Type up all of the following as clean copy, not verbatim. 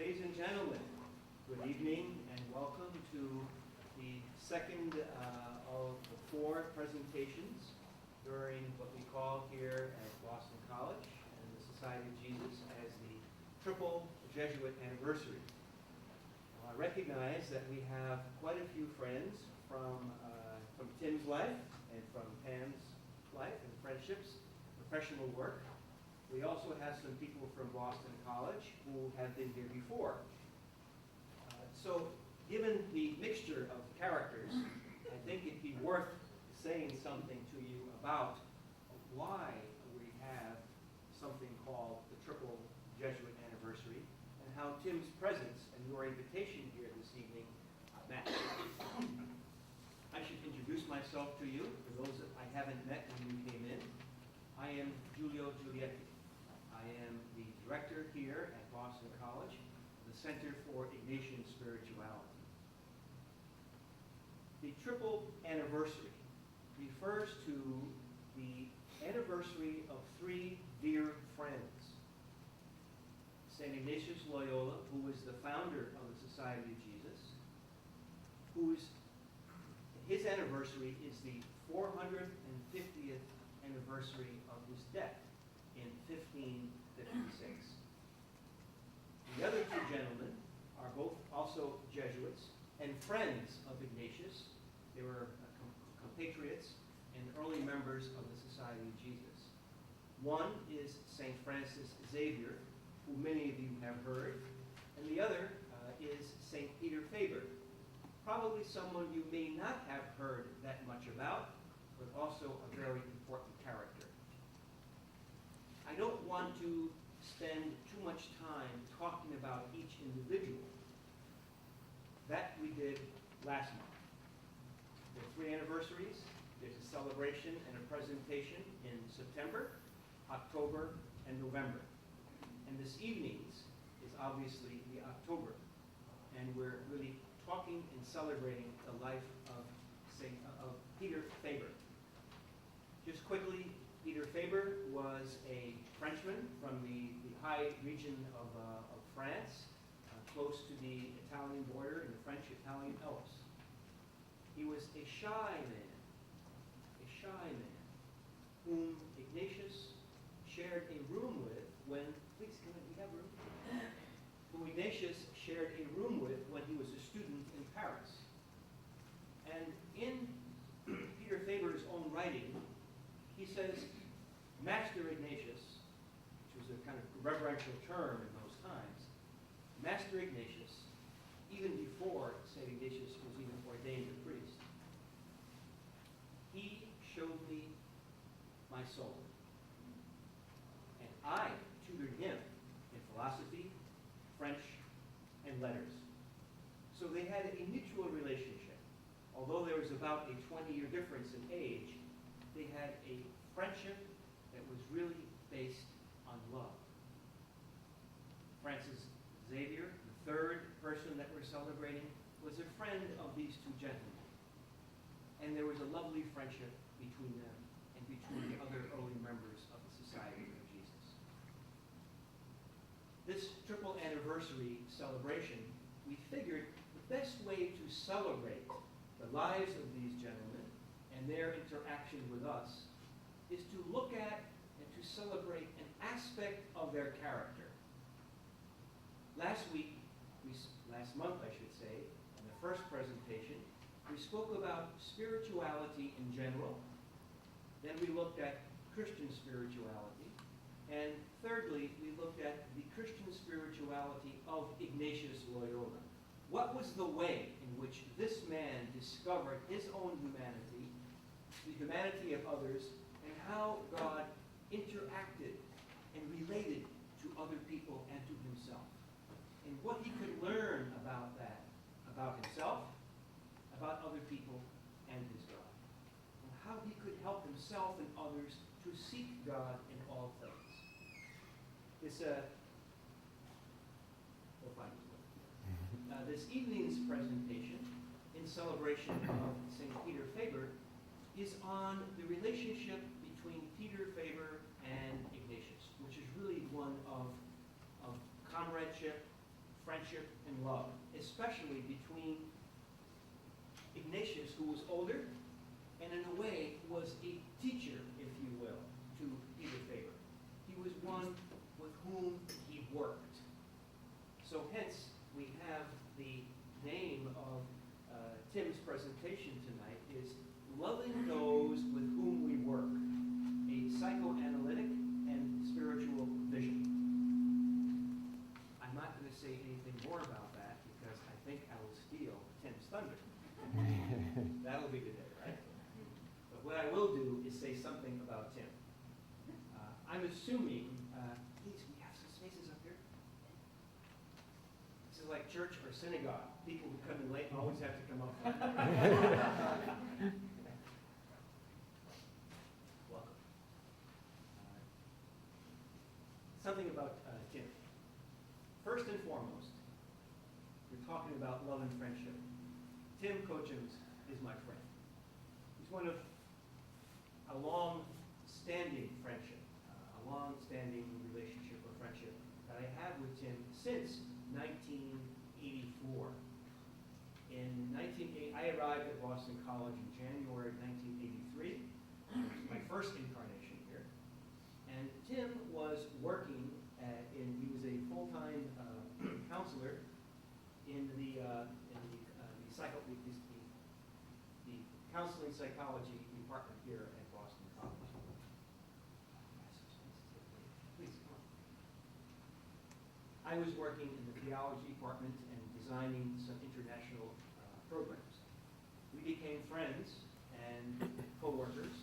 Ladies and gentlemen, good evening and welcome to the second of the four presentations during what we call here at Boston College and the Society of Jesus as the Triple Jesuit Anniversary. I recognize that we have quite a few friends from Tim's life and from Pam's life and friendships, professional work. We also have some people from Boston College who have been here before. So given the mixture of characters, I think it'd be worth saying something to you about why we have something called the Triple Jesuit Anniversary and how Tim's presence and your invitation here this evening match. I should introduce myself to you, for those that I haven't met when you came in. I am Giulio Giulietti. I am the director here at Boston College, the Center for Ignatian Spirituality. The triple anniversary refers to the anniversary of three dear friends. St. Ignatius Loyola, who was the founder of the Society of Jesus, his anniversary is the 450th anniversary of his death in 1556. The other two gentlemen are both also Jesuits and friends of Ignatius. They were compatriots and early members of the Society of Jesus. One is St. Francis Xavier, who many of you have heard, and the other is St. Peter Faber, probably someone you may not have heard that much about, but also a very important character. I don't want to spend too much time talking about each individual. That we did last month. There are three anniversaries. There's a celebration and a presentation in September, October, and November. And this evening's is obviously the October. And we're really talking and celebrating the life of Peter Faber. Just quickly, Peter Faber was a Frenchman from the high region of France, close to the Italian border in the French-Italian Alps. He was a shy man, whom Ignatius shared a room with when, please come in, we have room? Whom Ignatius shared a room with when he was a student in Paris. And in Peter Faber's own writing, he says, Master Ignatius, which was a kind of reverential term in those times, Master Ignatius, even before St. Ignatius was even ordained a priest, he showed me my soul. And I tutored him in philosophy, French, and letters. So they had a mutual relationship. Although there was about a 20-year difference in age, they had a friendship that was really based on love. Francis Xavier, the third person that we're celebrating, was a friend of these two gentlemen. And there was a lovely friendship between them and between the other early members of the Society of Jesus. This triple anniversary celebration, we figured the best way to celebrate the lives of these gentlemen and their interaction with us is to look at and to celebrate an aspect of their character. Last month I should say, in the first presentation, we spoke about spirituality in general. Then we looked at Christian spirituality. And thirdly, we looked at the Christian spirituality of Ignatius Loyola. What was the way in which this man discovered his own humanity, the humanity of others, and how God interacted and related to other people and to himself? And what he could learn about that, about himself, about other people, and his God. And how he could help himself and others to seek God in all things. We'll find it. This evening's presentation, in celebration of St. Peter Faber, is on the relationship between Peter Faber and Ignatius, which is really one of comradeship, friendship and love, especially between Ignatius, who was older, and in a way was a teacher, if you will, to Peter Faber. He was one with whom he worked. So hence, we have the name of Tim's presentation tonight is Loving Those with Whom We Work, a Psychoanalytic and Spiritual Vision. I'm not going to say anything more about that because I think I will steal Tim's thunder. That'll be the day, right? But what I will do is say something about Tim. I'm assuming, please, we have some spaces up here. This is like church or synagogue. People who come in late always have to come up. Welcome. Something about Tim. First and foremost, we're talking about love and friendship. Tim Cochins is my friend. He's one of a long-standing friendship, a long-standing relationship or friendship that I have with Tim since 1984. I arrived at Boston College in January of 1983. It was my first incarnation here. And Tim was working he was a full-time counselor in the counseling psychology department here at Boston College. Please come on. I was working in the theology department and designing some international programs. We became friends and co-workers,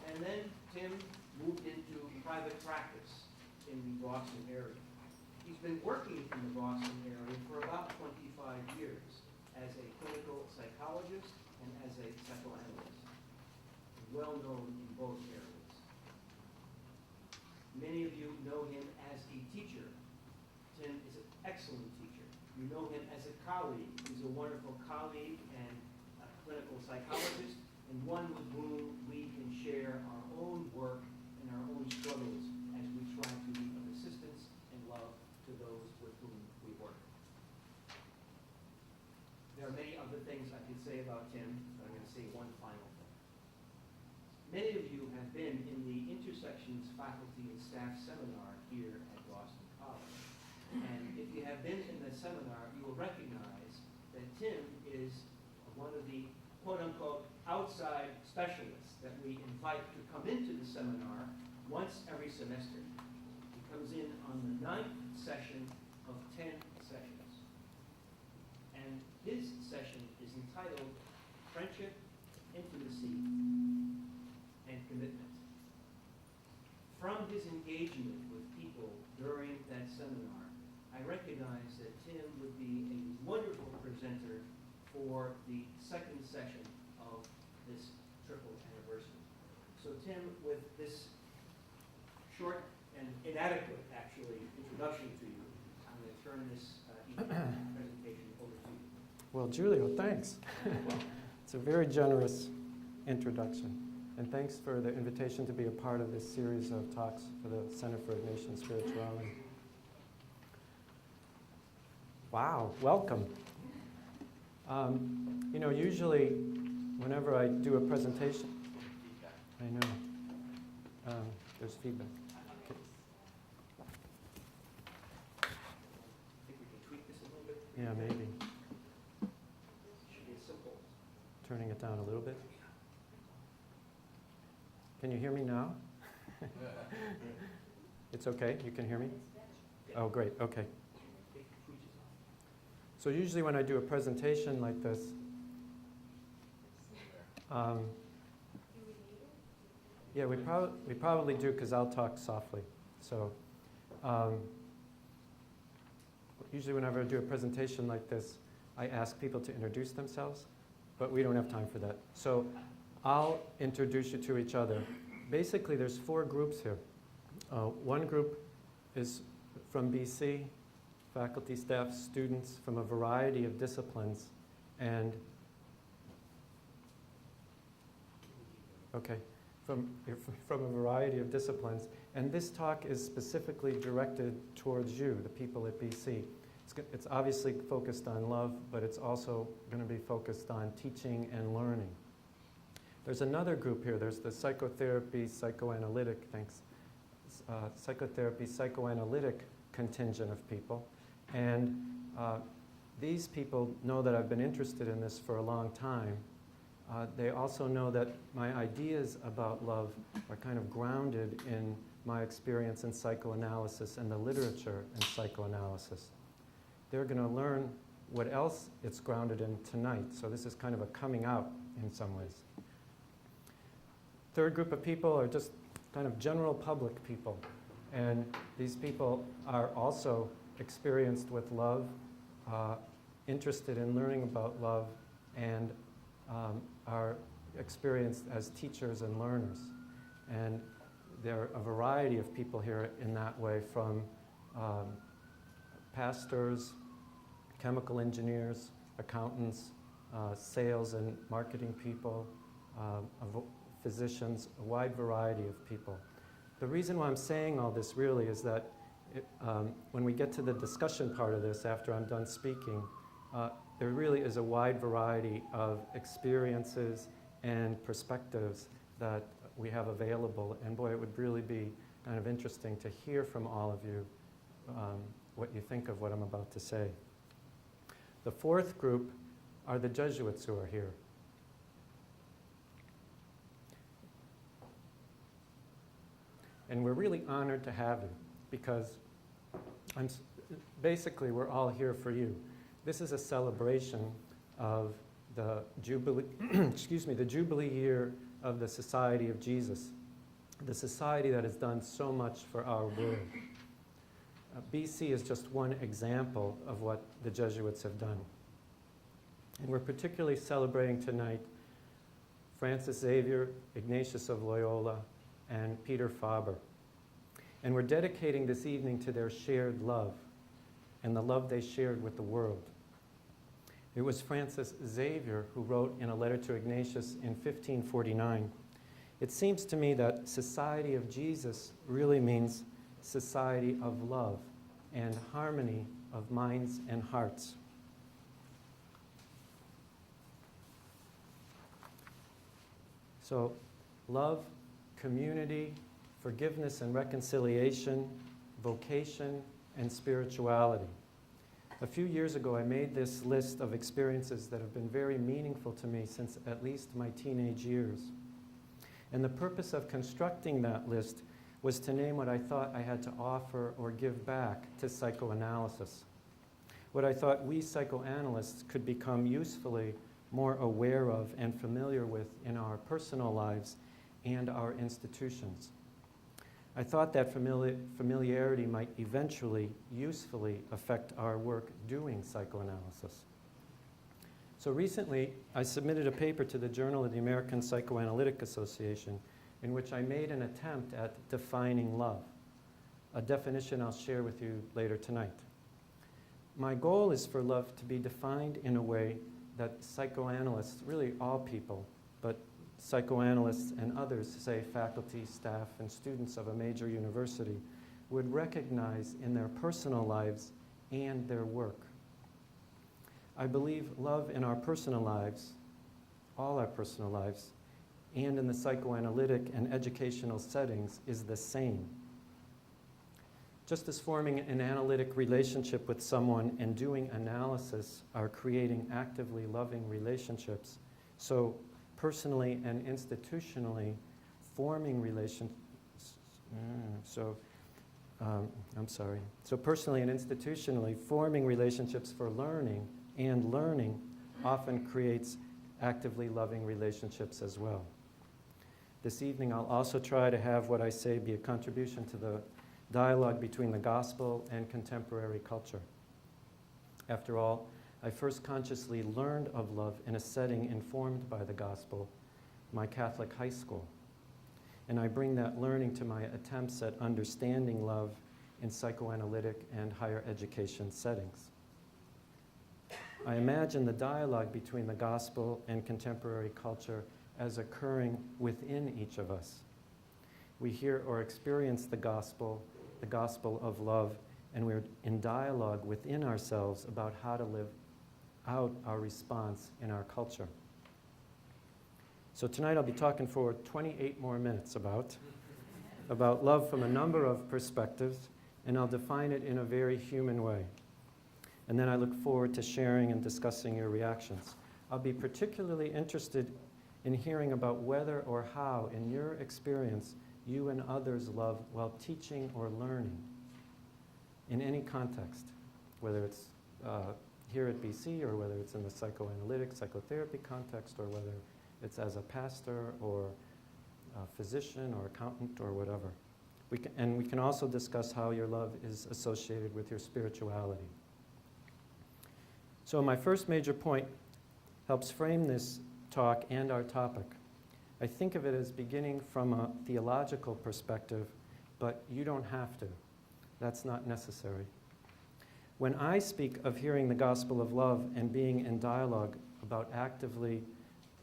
and then Tim moved into private practice in the Boston area. He's been working in the Boston area for about 25 years as a clinical psychologist and as a psychoanalyst, well known in both areas. Many of you know him as a teacher. Tim is an excellent teacher. You know him as a colleague. He's a wonderful colleague and a clinical psychologist, and one with whom we can share our own work and our own struggles as we try to be of assistance and love to those with whom we work. There are many other things I could say about Tim, but I'm going to say one final thing. Many of you have been in the Intersections Faculty and Staff Seminar here at Boston College. And if you have been in the seminar, you will recognize that Tim is one of the quote-unquote outside specialists that we invite to come into the seminar once every semester. He comes in on the 9th session of 10 sessions. And his session is entitled Friendship, Intimacy, and Commitment. From his engagement with people during that seminar, I recognize that Tim would be a wonderful presenter for the second session of this triple anniversary. So Tim, with this short and inadequate, actually, introduction to you, I'm going to turn this presentation over to you. Well, Giulio, thanks. It's a very generous introduction. And thanks for the invitation to be a part of this series of talks for the Center for Ignatian Spirituality. Wow, welcome. Usually whenever I do a presentation, I know, there's feedback. Okay. I think we can tweak this a little bit. Yeah, maybe. Should be simple. Turning it down a little bit. Can you hear me now? It's okay, you can hear me? Oh, great, okay. So usually when I do a presentation like this, yeah, we probably do because I'll talk softly. So usually whenever I do a presentation like this, I ask people to introduce themselves, but we don't have time for that. So I'll introduce you to each other. Basically, there's 4 groups here. One group is from BC, faculty, staff, students from a variety of disciplines, and from a variety of disciplines. And this talk is specifically directed towards you, the people at BC. It's obviously focused on love, but it's also going to be focused on teaching and learning. There's another group here. There's the psychotherapy, psychoanalytic, psychotherapy, psychoanalytic contingent of people. And these people know that I've been interested in this for a long time. They also know that my ideas about love are kind of grounded in my experience in psychoanalysis and the literature in psychoanalysis. They're going to learn what else it's grounded in tonight. So this is kind of a coming out in some ways. Third group of people are just kind of general public people. And these people are also experienced with love, interested in learning about love, and are experienced as teachers and learners. And there are a variety of people here in that way, from pastors, chemical engineers, accountants, sales and marketing people, physicians, a wide variety of people. The reason why I'm saying all this really is that when we get to the discussion part of this, after I'm done speaking, there really is a wide variety of experiences and perspectives that we have available. And boy, it would really be kind of interesting to hear from all of you what you think of what I'm about to say. The fourth group are the Jesuits who are here. And we're really honored to have you, because basically we're all here for you. This is a celebration of the Jubilee, the Jubilee year of the Society of Jesus, the society that has done so much for our world. BC is just one example of what the Jesuits have done. And we're particularly celebrating tonight Francis Xavier, Ignatius of Loyola, and Peter Faber. And we're dedicating this evening to their shared love and the love they shared with the world. It was Francis Xavier who wrote in a letter to Ignatius in 1549, "It seems to me that Society of Jesus really means society of love and harmony of minds and hearts." So, love, community, forgiveness and reconciliation, vocation, and spirituality. A few years ago, I made this list of experiences that have been very meaningful to me since at least my teenage years. And the purpose of constructing that list was to name what I thought I had to offer or give back to psychoanalysis. What I thought we psychoanalysts could become usefully more aware of and familiar with in our personal lives and our institutions. I thought that familiarity might eventually, usefully affect our work doing psychoanalysis. So recently, I submitted a paper to the Journal of the American Psychoanalytic Association in which I made an attempt at defining love, a definition I'll share with you later tonight. My goal is for love to be defined in a way that psychoanalysts, really all people, but psychoanalysts and others, say faculty, staff, and students of a major university, would recognize in their personal lives and their work. I believe love in our personal lives, all our personal lives, and in the psychoanalytic and educational settings is the same. Just as forming an analytic relationship with someone and doing analysis are creating actively loving relationships, so personally and institutionally forming relations, So personally and institutionally forming relationships for learning and learning often creates actively loving relationships as well. This evening I'll also try to have what I say be a contribution to the dialogue between the gospel and contemporary culture. After all, I first consciously learned of love in a setting informed by the gospel, my Catholic high school. And I bring that learning to my attempts at understanding love in psychoanalytic and higher education settings. I imagine the dialogue between the gospel and contemporary culture as occurring within each of us. We hear or experience the gospel of love, and we're in dialogue within ourselves about how to live out our response in our culture. So tonight I'll be talking for 28 more minutes about love from a number of perspectives, and I'll define it in a very human way. And then I look forward to sharing and discussing your reactions. I'll be particularly interested in hearing about whether or how, in your experience, you and others love while teaching or learning, in any context, whether it's here at BC or whether it's in the psychoanalytic, psychotherapy context, or whether it's as a pastor or a physician or accountant or whatever. We can also discuss how your love is associated with your spirituality. So my first major point helps frame this talk and our topic. I think of it as beginning from a theological perspective, but you don't have to. That's not necessary. When I speak of hearing the gospel of love and being in dialogue about actively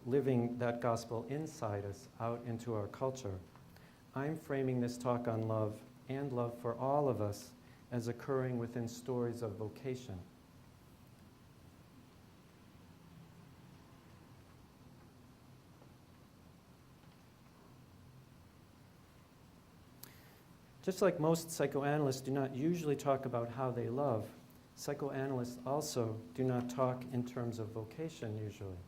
living that gospel inside us out into our culture, I'm framing this talk on love and love for all of us as occurring within stories of vocation. Just like most psychoanalysts do not usually talk about how they love, psychoanalysts also do not talk in terms of vocation usually.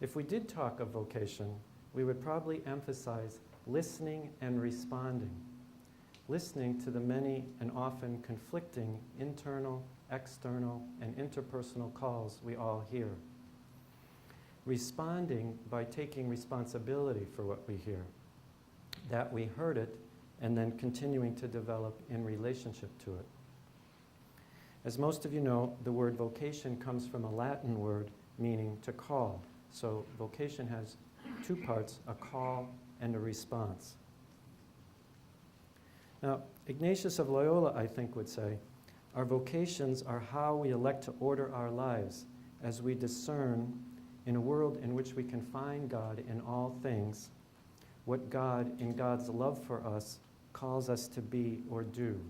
If we did talk of vocation, we would probably emphasize listening and responding, listening to the many and often conflicting internal, external, and interpersonal calls we all hear. Responding by taking responsibility for what we hear, that we heard it, and then continuing to develop in relationship to it. As most of you know, the word vocation comes from a Latin word meaning to call. So vocation has two parts, a call and a response. Now, Ignatius of Loyola, I think, would say, our vocations are how we elect to order our lives as we discern, in a world in which we can find God in all things, what God, in God's love for us, calls us to be or do.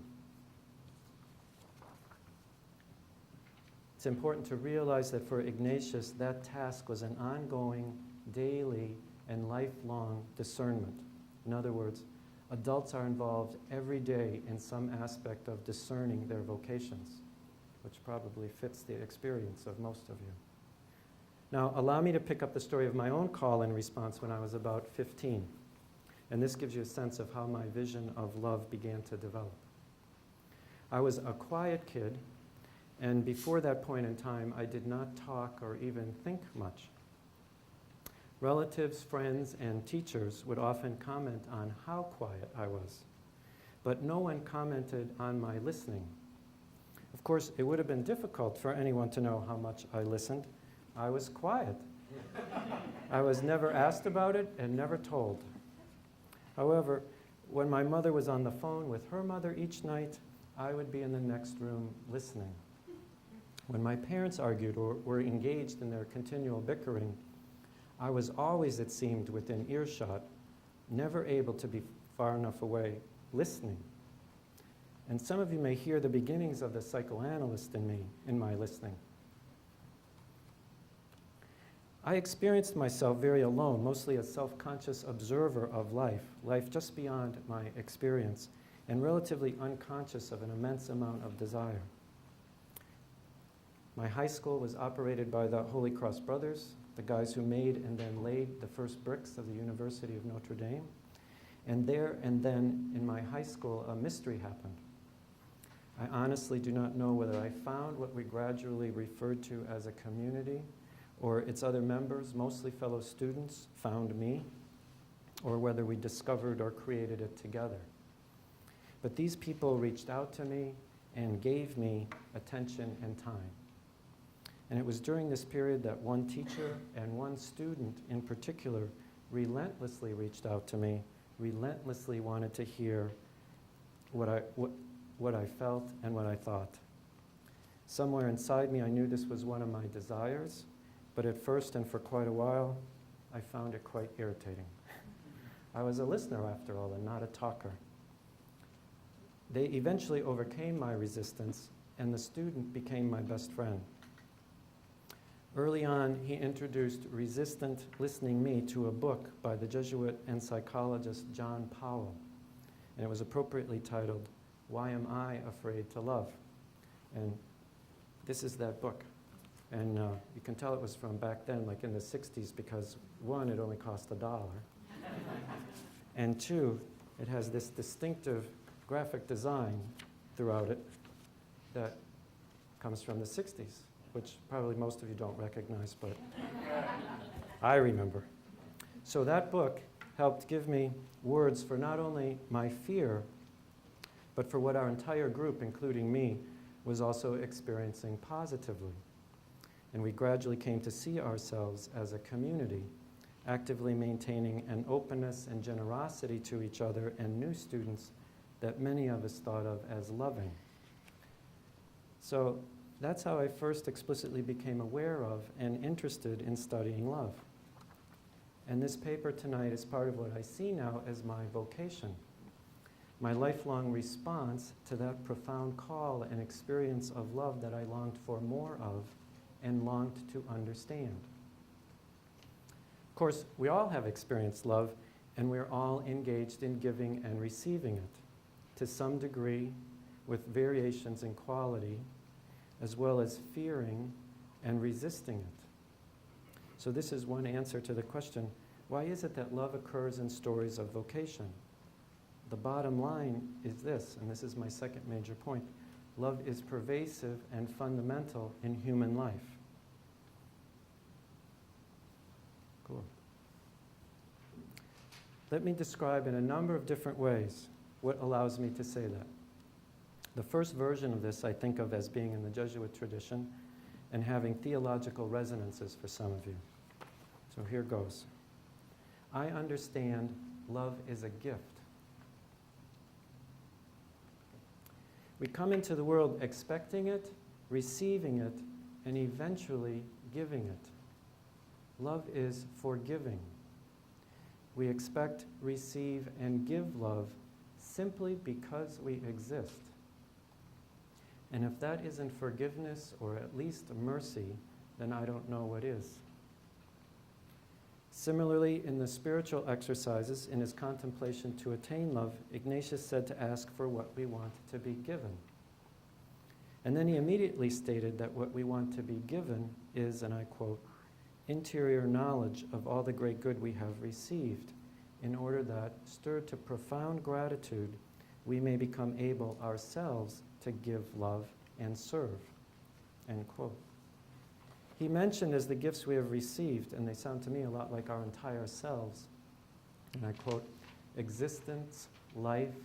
It's important to realize that for Ignatius, that task was an ongoing, daily, and lifelong discernment. In other words, adults are involved every day in some aspect of discerning their vocations, which probably fits the experience of most of you. Now, allow me to pick up the story of my own call and response when I was about 15. And this gives you a sense of how my vision of love began to develop. I was a quiet kid, and before that point in time, I did not talk or even think much. Relatives, friends, and teachers would often comment on how quiet I was, but no one commented on my listening. Of course, it would have been difficult for anyone to know how much I listened. I was quiet. I was never asked about it and never told. However, when my mother was on the phone with her mother each night, I would be in the next room listening. When my parents argued or were engaged in their continual bickering, I was always, it seemed, within earshot, never able to be far enough away, listening. And some of you may hear the beginnings of the psychoanalyst in me, in my listening. I experienced myself very alone, mostly a self-conscious observer of life just beyond my experience, and relatively unconscious of an immense amount of desire. My high school was operated by the Holy Cross Brothers, the guys who made and then laid the first bricks of the University of Notre Dame. And there and then in my high school, a mystery happened. I honestly do not know whether I found what we gradually referred to as a community, or its other members, mostly fellow students, found me, or whether we discovered or created it together. But these people reached out to me and gave me attention and time. And it was during this period that one teacher and one student in particular relentlessly reached out to me, relentlessly wanted to hear what I felt and what I thought. Somewhere inside me, I knew this was one of my desires, but at first and for quite a while, I found it quite irritating. I was a listener, after all, and not a talker. they eventually overcame my resistance, and the student became my best friend. Early on, he introduced resistant listening me to a book by the Jesuit and psychologist John Powell, and it was appropriately titled, Why Am I Afraid to Love? And this is that book. And you can tell it was from back then, like in the 60s, because one, it only cost $1. And two, it has this distinctive graphic design throughout it that comes from the 60s, which probably most of you don't recognize, but I remember. So that book helped give me words for not only my fear, but for what our entire group, including me, was also experiencing positively. And we gradually came to see ourselves as a community, actively maintaining an openness and generosity to each other and new students that many of us thought of as loving. So that's how I first explicitly became aware of and interested in studying love. And this paper tonight is part of what I see now as my vocation, my lifelong response to that profound call and experience of love that I longed for more of and longed to understand. Of course, we all have experienced love, and we're all engaged in giving and receiving it, to some degree, with variations in quality, as well as fearing and resisting it. So this is one answer to the question, why is it that love occurs in stories of vocation? The bottom line is this, and this is my second major point. Love is pervasive and fundamental in human life. Cool. Let me describe in a number of different ways what allows me to say that. The first version of this I think of as being in the Jesuit tradition and having theological resonances for some of you. So here goes. I understand love is a gift. We come into the world expecting it, receiving it, and eventually giving it. Love is forgiving. We expect, receive, and give love simply because we exist. And if that isn't forgiveness or at least mercy, then I don't know what is. Similarly, in the spiritual exercises, in his contemplation to attain love, Ignatius said to ask for what we want to be given. And then he immediately stated that what we want to be given is, and I quote, interior knowledge of all the great good we have received, in order that, stirred to profound gratitude, we may become able ourselves to give love and serve, end quote. He mentioned as the gifts we have received, and they sound to me a lot like our entire selves, and I quote, existence, life,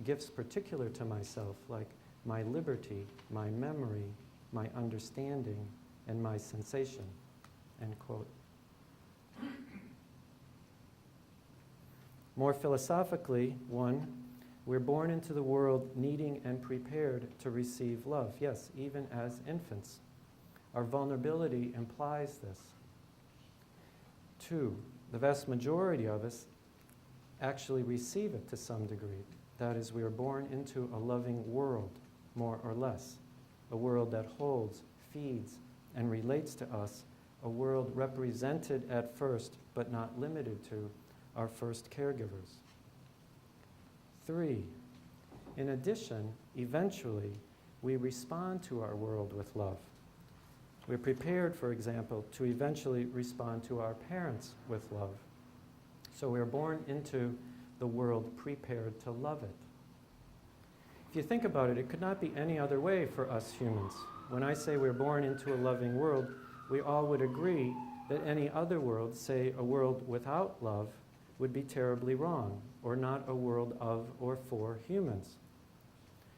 gifts particular to myself, like my liberty, my memory, my understanding, and my sensation, end quote. More philosophically, one, we're born into the world needing and prepared to receive love, yes, even as infants. Our vulnerability implies this. Two, the vast majority of us actually receive it to some degree. That is, we are born into a loving world, more or less, a world that holds, feeds, and relates to us, a world represented at first, but not limited to, our first caregivers. Three, in addition, eventually, we respond to our world with love. We're prepared, for example, to eventually respond to our parents with love. So we're born into the world prepared to love it. If you think about it, it could not be any other way for us humans. When I say we're born into a loving world, we all would agree that any other world, say a world without love, would be terribly wrong, or not a world of or for humans.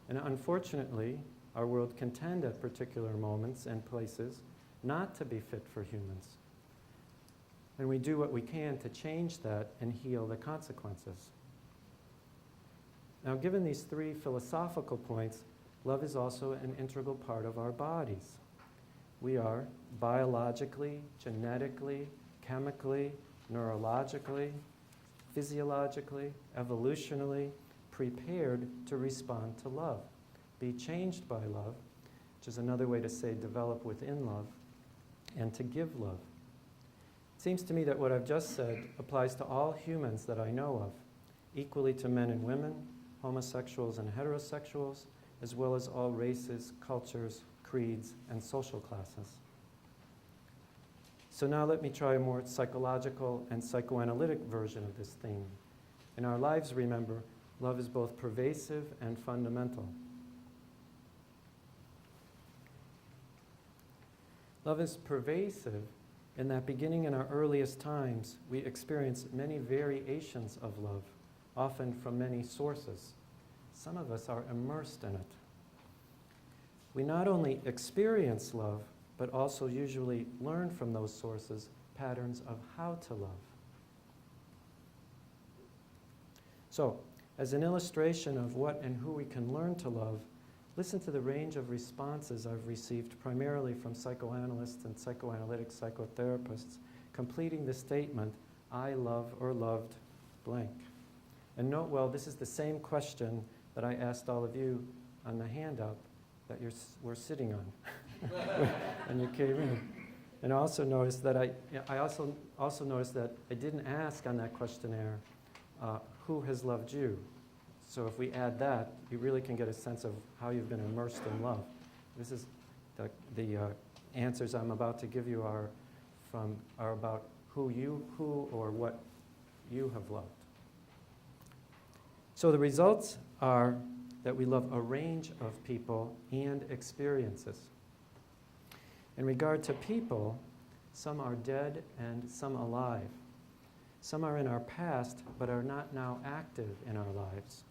And unfortunately, our world can tend at particular moments and places not to be fit for humans. And we do what we can to change that and heal the consequences. Now, given these three philosophical points, love is also an integral part of our bodies. We are biologically, genetically, chemically, neurologically, physiologically, evolutionally prepared to respond to love, be changed by love, which is another way to say develop within love, and to give love. It seems to me that what I've just said applies to all humans that I know of, equally to men and women, homosexuals and heterosexuals, as well as all races, cultures, creeds, and social classes. So now let me try a more psychological and psychoanalytic version of this theme. In our lives, remember, love is both pervasive and fundamental. Love is pervasive in that beginning in our earliest times, we experience many variations of love, often from many sources. Some of us are immersed in it. We not only experience love, but also usually learn from those sources patterns of how to love. So, as an illustration of what and who we can learn to love, listen to the range of responses I've received primarily from psychoanalysts and psychoanalytic psychotherapists completing the statement, I love or loved blank. And note well, this is the same question that I asked all of you on the handout that were sitting on when you came in. And also notice that I also noticed that I didn't ask on that questionnaire, who has loved you? So if we add that, you really can get a sense of how you've been immersed in love. This is the answers I'm about to give you are about who or what you have loved. So the results are that we love a range of people and experiences. In regard to people, some are dead and some alive. Some are in our past but are not now active in our lives.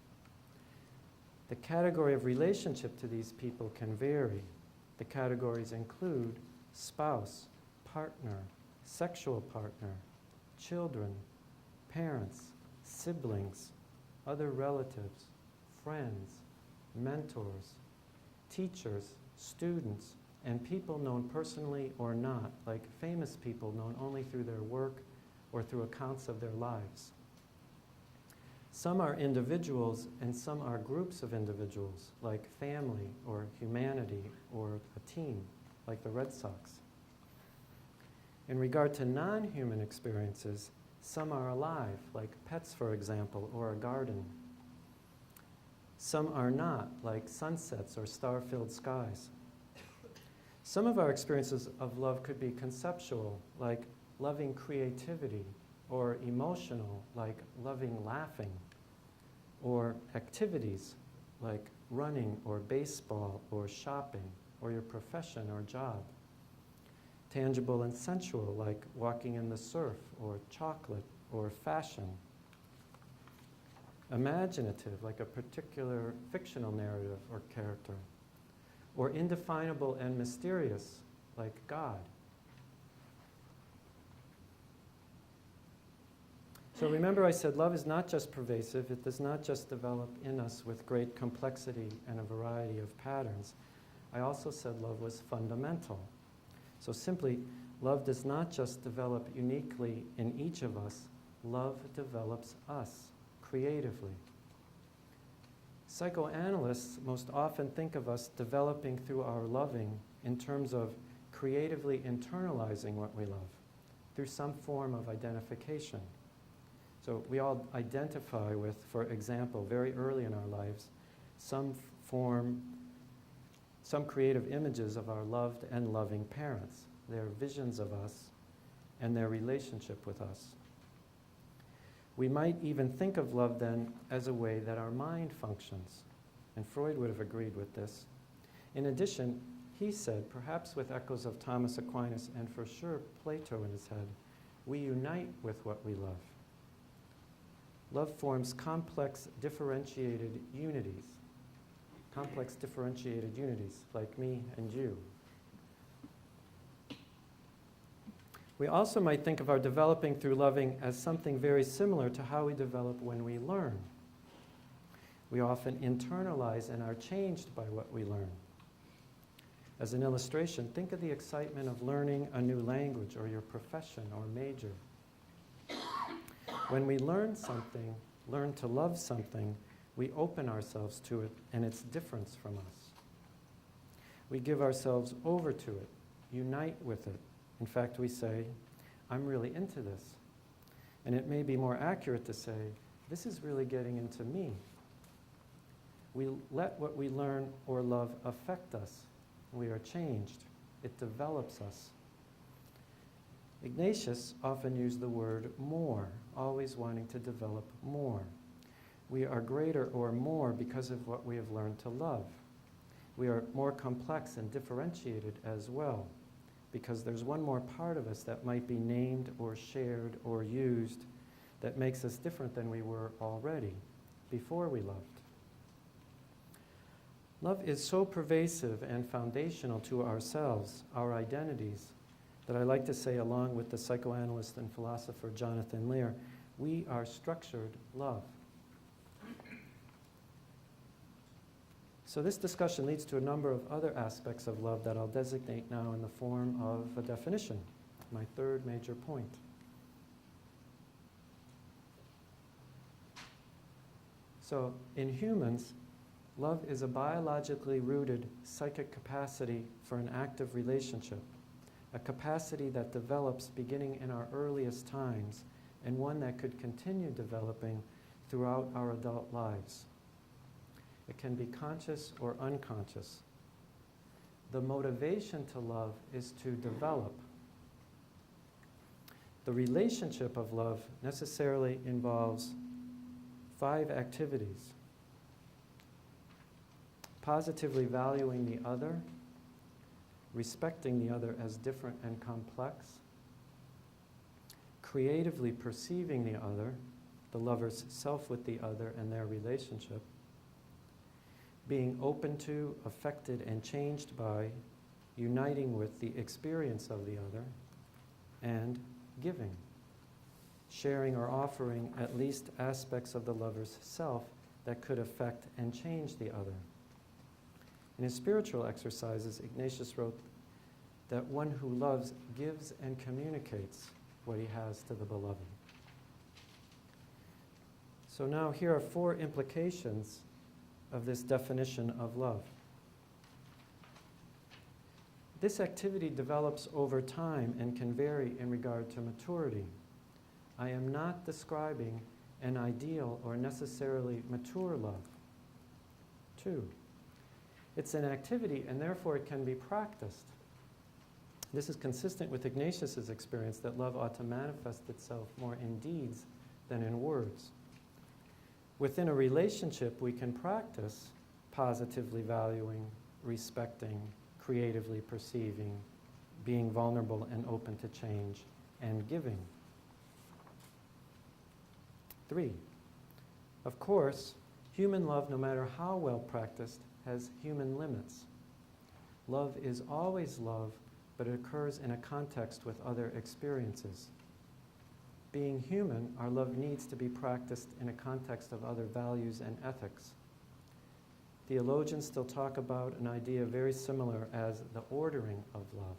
The category of relationship to these people can vary. The categories include spouse, partner, sexual partner, children, parents, siblings, other relatives, friends, mentors, teachers, students, and people known personally or not, like famous people known only through their work or through accounts of their lives. Some are individuals and some are groups of individuals, like family or humanity or a team, like the Red Sox. In regard to non-human experiences, some are alive, like pets, for example, or a garden. Some are not, like sunsets or star-filled skies. Some of our experiences of love could be conceptual, like loving creativity, or emotional, like loving laughing, or activities, like running or baseball or shopping, or your profession or job. Tangible and sensual, like walking in the surf, or chocolate, or fashion. Imaginative, like a particular fictional narrative or character. Or indefinable and mysterious, like God. So remember I said love is not just pervasive, it does not just develop in us with great complexity and a variety of patterns. I also said love was fundamental. So simply, love does not just develop uniquely in each of us, love develops us creatively. Psychoanalysts most often think of us developing through our loving in terms of creatively internalizing what we love through some form of identification. So we all identify with, for example, very early in our lives, some creative images of our loved and loving parents, their visions of us, and their relationship with us. We might even think of love then as a way that our mind functions, and Freud would have agreed with this. In addition, he said, perhaps with echoes of Thomas Aquinas and for sure Plato in his head, we unite with what we love. Love forms complex differentiated unities, like me and you. We also might think of our developing through loving as something very similar to how we develop when we learn. We often internalize and are changed by what we learn. As an illustration, think of the excitement of learning a new language or your profession or major. When we learn something, learn to love something, We open ourselves to it and its difference from us. We give ourselves over to it, unite with it. In fact, we say, I'm really into this. And it may be more accurate to say, this is really getting into me. We let what we learn or love affect us. We are changed. It develops us. Ignatius often used the word more, always wanting to develop more. We are greater or more because of what we have learned to love. We are more complex and differentiated as well, because there's one more part of us that might be named or shared or used that makes us different than we were already, before we loved. Love is so pervasive and foundational to ourselves, our identities, that I like to say, along with the psychoanalyst and philosopher Jonathan Lear, we are structured love. So this discussion leads to a number of other aspects of love that I'll designate now in the form of a definition, my third major point. So in humans, love is a biologically rooted psychic capacity for an active relationship, a capacity that develops beginning in our earliest times and one that could continue developing throughout our adult lives. It can be conscious or unconscious. The motivation to love is to develop. The relationship of love necessarily involves 5 activities: positively valuing the other, respecting the other as different and complex, creatively perceiving the other, the lover's self with the other and their relationship, being open to, affected, and changed by, uniting with the experience of the other, and giving, sharing or offering at least aspects of the lover's self that could affect and change the other. In his spiritual exercises, Ignatius wrote that one who loves gives and communicates what he has to the beloved. So now here are 4 implications of this definition of love. This activity develops over time and can vary in regard to maturity. I am not describing an ideal or necessarily mature love. 2, it's an activity and therefore it can be practiced. This is consistent with Ignatius's experience that love ought to manifest itself more in deeds than in words. Within a relationship, we can practice positively valuing, respecting, creatively perceiving, being vulnerable and open to change, and giving. 3, of course, human love, no matter how well practiced, has human limits. Love is always love, but it occurs in a context with other experiences. Being human, our love needs to be practiced in a context of other values and ethics. Theologians still talk about an idea very similar as the ordering of love.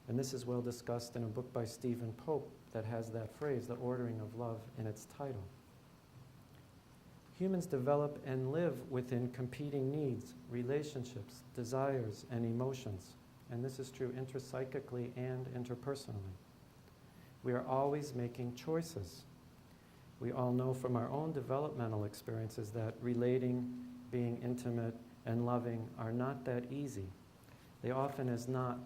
And this is well discussed in a book by Stephen Pope that has that phrase, the ordering of love, in its title. Humans develop and live within competing needs, relationships, desires, and emotions. And this is true intrapsychically and interpersonally. We are always making choices. We all know from our own developmental experiences that relating, being intimate, and loving are not that easy. They often, as not,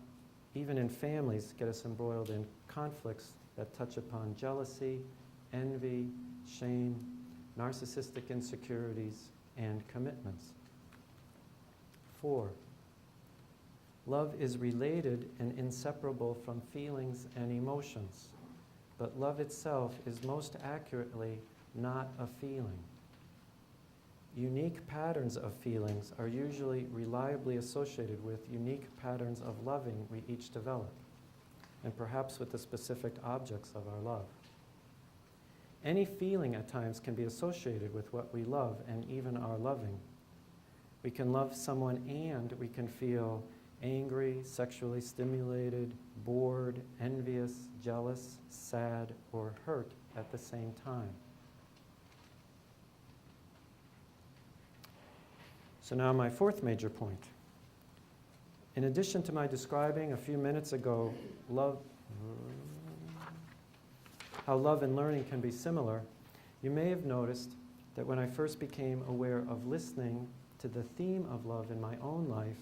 even in families, get us embroiled in conflicts that touch upon jealousy, envy, shame, narcissistic insecurities, and commitments. 4, love is related and inseparable from feelings and emotions. But love itself is most accurately not a feeling. Unique patterns of feelings are usually reliably associated with unique patterns of loving we each develop, and perhaps with the specific objects of our love. Any feeling at times can be associated with what we love and even our loving. We can love someone and we can feel angry, sexually stimulated, bored, envious, jealous, sad, or hurt at the same time. So now my fourth major point. In addition to my describing a few minutes ago how love and learning can be similar, you may have noticed that when I first became aware of listening to the theme of love in my own life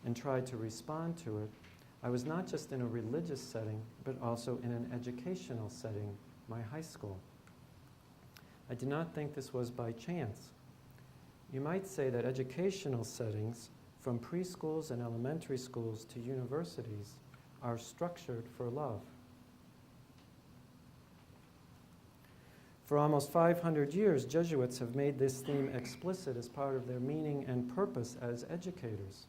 and tried to respond to it, I was not just in a religious setting, but also in an educational setting, my high school. I did not think this was by chance. You might say that educational settings, from preschools and elementary schools to universities, are structured for love. For almost 500 years, Jesuits have made this theme explicit as part of their meaning and purpose as educators.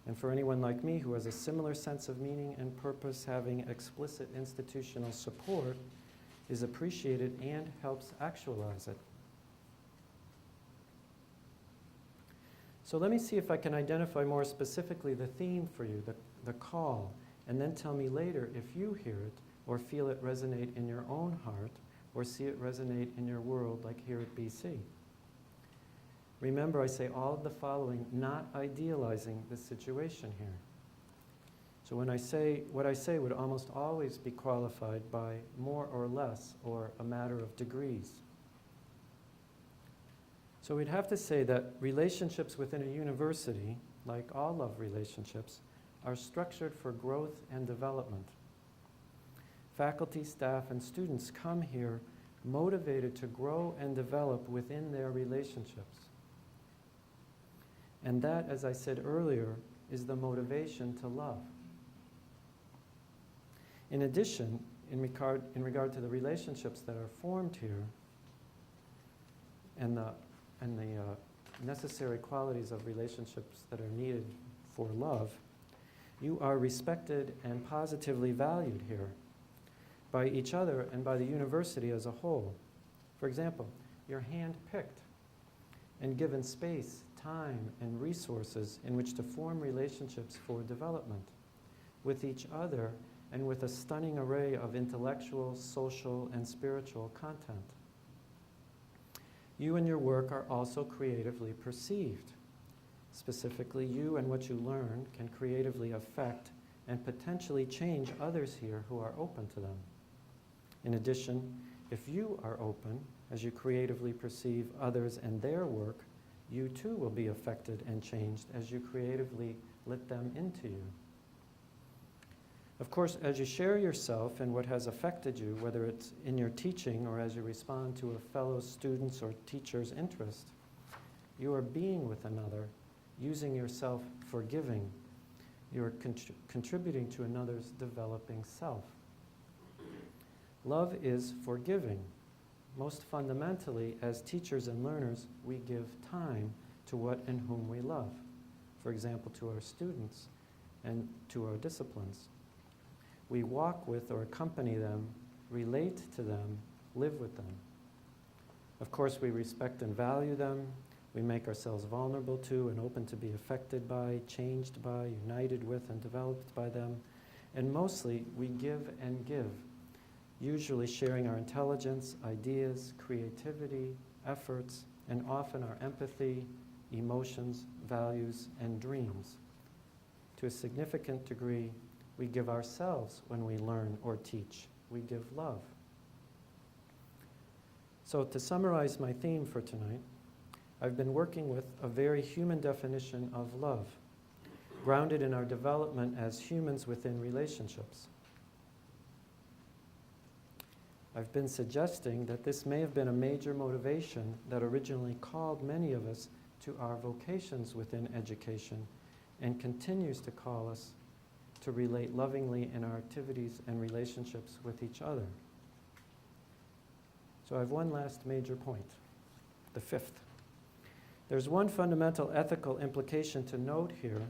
And for anyone like me who has a similar sense of meaning and purpose, having explicit institutional support is appreciated and helps actualize it. So let me see if I can identify more specifically the theme for you, the call, and then tell me later if you hear it or feel it resonate in your own heart or see it resonate in your world like here at BC. Remember, I say all of the following, not idealizing the situation here. So when I say, what I say would almost always be qualified by more or less or a matter of degrees. So we'd have to say that relationships within a university, like all love relationships, are structured for growth and development. Faculty, staff, and students come here motivated to grow and develop within their relationships. And that, as I said earlier, is the motivation to love. In addition, in regard to the relationships that are formed here and the necessary qualities of relationships that are needed for love, you are respected and positively valued here by each other and by the university as a whole. For example, you're hand-picked and given space, time, and resources in which to form relationships for development with each other and with a stunning array of intellectual, social, and spiritual content. You and your work are also creatively perceived. Specifically, you and what you learn can creatively affect and potentially change others here who are open to them. In addition, if you are open, as you creatively perceive others and their work, you too will be affected and changed as you creatively let them into you. Of course, as you share yourself and what has affected you, whether it's in your teaching or as you respond to a fellow student's or teacher's interest, you are being with another, using yourself for giving. You are contributing to another's developing self. Love is forgiving. Most fundamentally, as teachers and learners, we give time to what and whom we love. For example, to our students and to our disciplines. We walk with or accompany them, relate to them, live with them. Of course, we respect and value them. We make ourselves vulnerable to and open to be affected by, changed by, united with, and developed by them. And mostly, we give and give, usually sharing our intelligence, ideas, creativity, efforts, and often our empathy, emotions, values, and dreams. To a significant degree, we give ourselves when we learn or teach. We give love. So to summarize my theme for tonight, I've been working with a very human definition of love, grounded in our development as humans within relationships. I've been suggesting that this may have been a major motivation that originally called many of us to our vocations within education and continues to call us to relate lovingly in our activities and relationships with each other. So I have one last major point, the fifth. There's one fundamental ethical implication to note here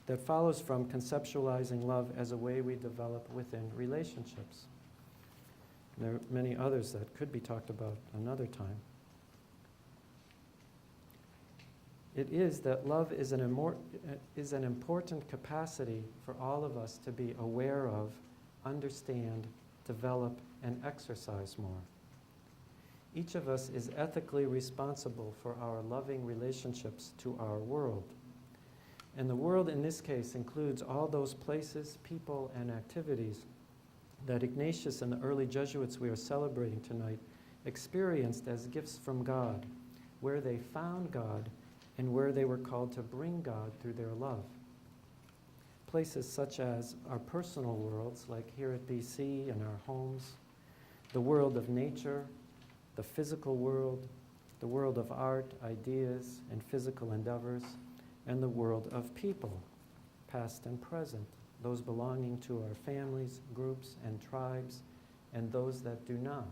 that follows from conceptualizing love as a way we develop within relationships. There are many others that could be talked about another time. It is that love is an important capacity for all of us to be aware of, understand, develop, and exercise more. Each of us is ethically responsible for our loving relationships to our world. And the world in this case includes all those places, people, and activities that Ignatius and the early Jesuits we are celebrating tonight experienced as gifts from God, where they found God and where they were called to bring God through their love. Places such as our personal worlds, like here at BC and our homes, the world of nature, the physical world, the world of art, ideas, and physical endeavors, and the world of people, past and present, those belonging to our families, groups, and tribes, and those that do not.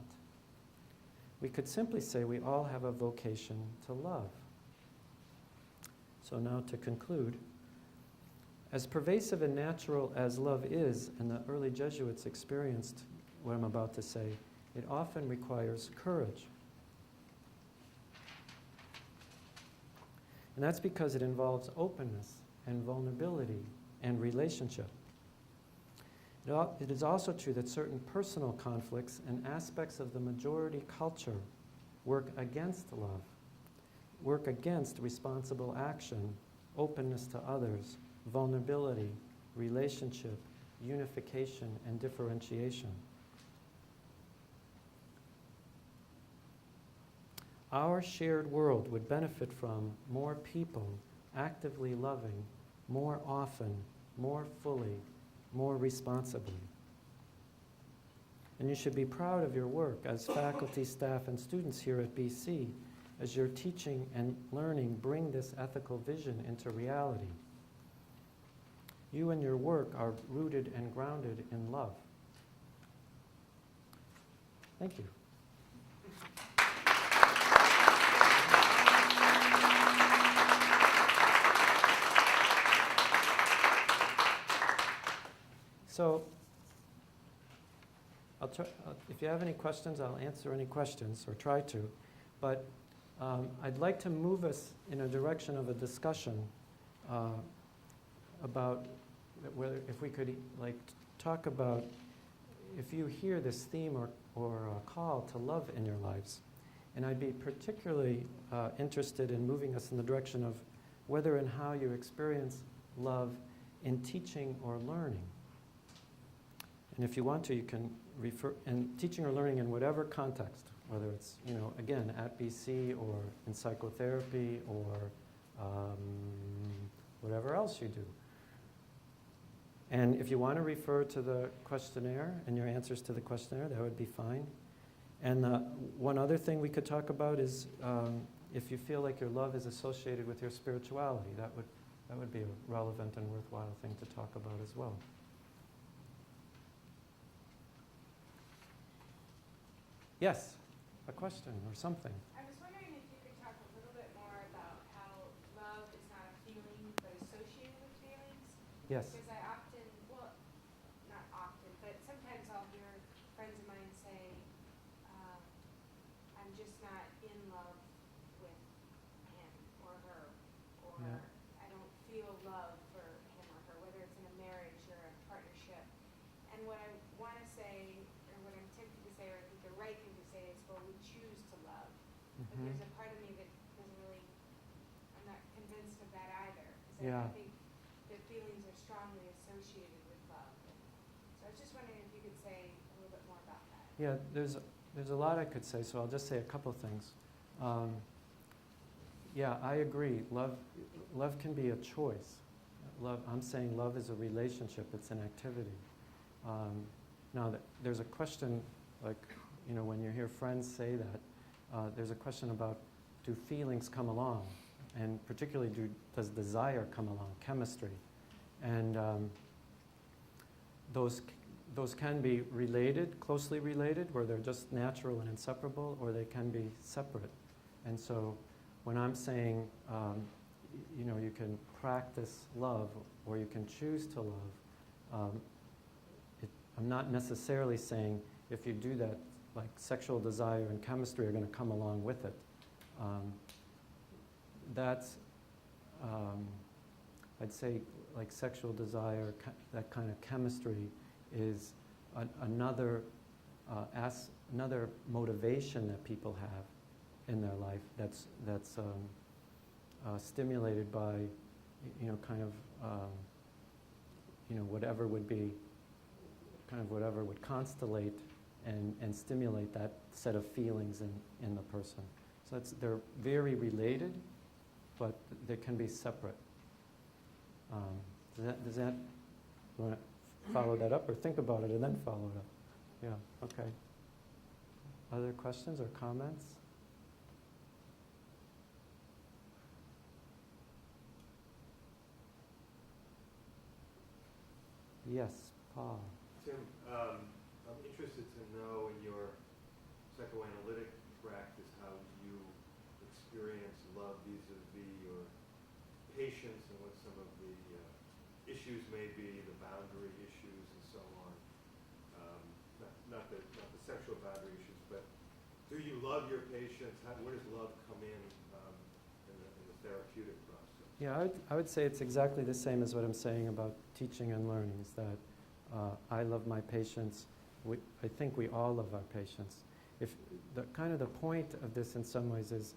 We could simply say we all have a vocation to love. So now to conclude, as pervasive and natural as love is, and the early Jesuits experienced what I'm about to say, it often requires courage. And that's because it involves openness and vulnerability and relationship. It is also true that certain personal conflicts and aspects of the majority culture work against love, work against responsible action, openness to others, vulnerability, relationship, unification, and differentiation. Our shared world would benefit from more people actively loving more often, more fully, more responsibly. And you should be proud of your work as faculty, staff, and students here at BC as your teaching and learning bring this ethical vision into reality. You and your work are rooted and grounded in love. Thank you. So, if you have any questions, I'll answer any questions, or try to. But I'd like to move us in a direction of a discussion about whether, if we could talk about, if you hear this theme or call to love in your lives. And I'd be particularly interested in moving us in the direction of whether and how you experience love in teaching or learning. And if you want to, you can refer, and teaching or learning in whatever context, whether it's, again, at BC or in psychotherapy or whatever else you do. And if you want to refer to the questionnaire and your answers to the questionnaire, that would be fine. And one other thing we could talk about is if you feel like your love is associated with your spirituality, that would be a relevant and worthwhile thing to talk about as well. Yes, a question or something. I was wondering if you could talk a little bit more about how love is not a feeling, but associated with feelings. Yes. Because I often, well, not often, but sometimes I'll hear friends of mine say, I'm just not in love with him or her, or Yeah. I don't feel love for him or her, whether it's in a marriage or a partnership. And what I want to say, or what I'm tempted to say, or I think the right thing to say is, well, we choose to love. But Mhm. there's a part of me that doesn't really, I'm not convinced of that either. Because Yeah. I think that feelings are strongly associated with love. So I was just wondering if you could say a little bit more about that. Yeah, there's a lot I could say, so I'll just say a couple things. Yeah, I agree. Love can be a choice. I'm saying love is a relationship. It's an activity. Now, there's a question, when you hear friends say that, there's a question about, do feelings come along? And particularly, does desire come along, chemistry? And those can be related, closely related, where they're just natural and inseparable, or they can be separate. And so when I'm saying, you can practice love, or you can choose to love, I'm not necessarily saying if you do that, like sexual desire and chemistry are going to come along with it. That's, I'd say, like sexual desire, that kind of chemistry is another another motivation that people have in their life that's stimulated by, kind of, whatever would be, kind of whatever would constellate and stimulate that set of feelings in the person. So they're very related, but they can be separate. Does that, you want to follow that up or think about it and then follow it up? Yeah, okay. Other questions or comments? Yes, Paul. Tim, I'm interested to know in your psychoanalytic practice how you experience love vis-a-vis your patients and what some of the issues may be, the boundary issues and so on. Not the sexual boundary issues, but do you love your patients? Where does love come in the therapeutic process? Yeah, I would say it's exactly the same as what I'm saying about teaching and learning, is that I love my patients. I think we all love our patients. If the point of this in some ways is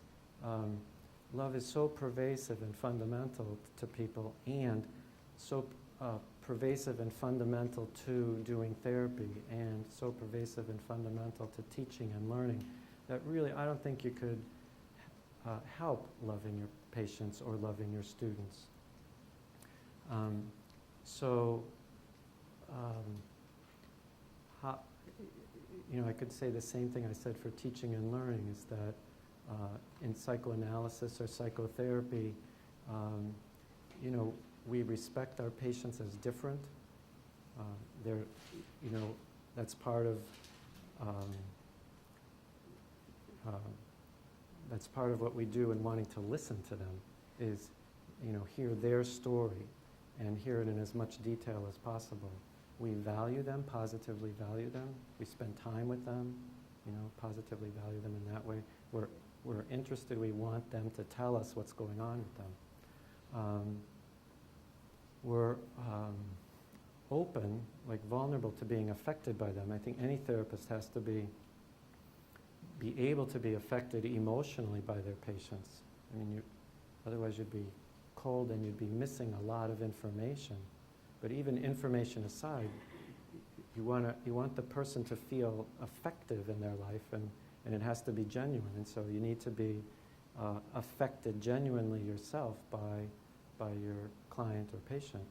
love is so pervasive and fundamental to people, and so pervasive and fundamental to doing therapy, and so pervasive and fundamental to teaching and learning, that really I don't think you could help loving your patients or loving your students. I could say the same thing I said for teaching and learning, is that in psychoanalysis or psychotherapy, we respect our patients as different. That's part of what we do in wanting to listen to them, is hear their story and hear it in as much detail as possible. We value them, positively value them. We spend time with them, positively value them in that way. We're interested, we want them to tell us what's going on with them. We're open, vulnerable to being affected by them. I think any therapist has to be able to be affected emotionally by their patients. Otherwise you'd be cold and you'd be missing a lot of information. But even information aside, you want the person to feel effective in their life, and it has to be genuine. And so you need to be affected genuinely yourself by your client or patient.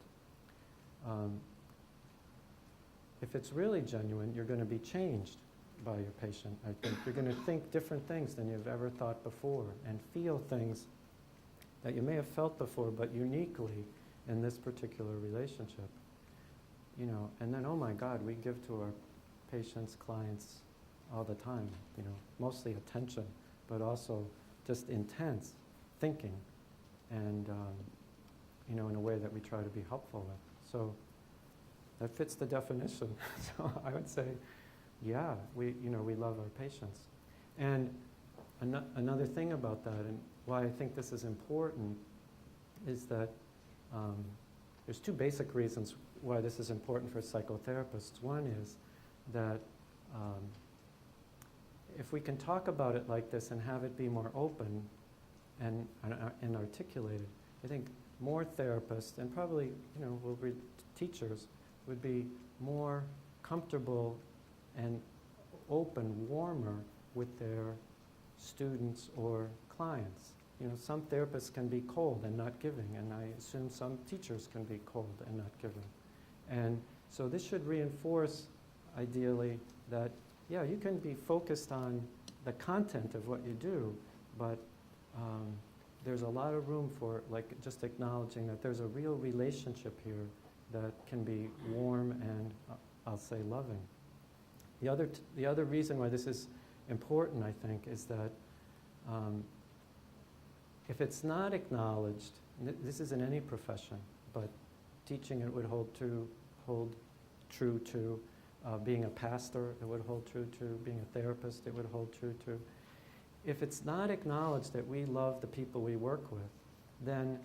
If it's really genuine, you're going to be changed by your patient. I think you're going to think different things than you've ever thought before, and feel things that you may have felt before, but uniquely in this particular relationship. And then, oh my God, we give to our patients, clients all the time, mostly attention, but also just intense thinking, and in a way that we try to be helpful with. So that fits the definition. So I would say, yeah, we love our patients. And another thing about that, and why I think this is important, is that there's two basic reasons why this is important for psychotherapists. One is that if we can talk about it like this and have it be more open and articulated, I think more therapists, and probably teachers, would be more comfortable and open, warmer with their students or clients. Some therapists can be cold and not giving, and I assume some teachers can be cold and not giving. And so this should reinforce, ideally, that, yeah, you can be focused on the content of what you do, but there's a lot of room for, just acknowledging that there's a real relationship here that can be warm and, I'll say, loving. The other reason why this is important, I think, is that if it's not acknowledged, this is in any profession, but teaching it would hold true to being a pastor, it would hold true to being a therapist, it would hold true to. If it's not acknowledged that we love the people we work with, then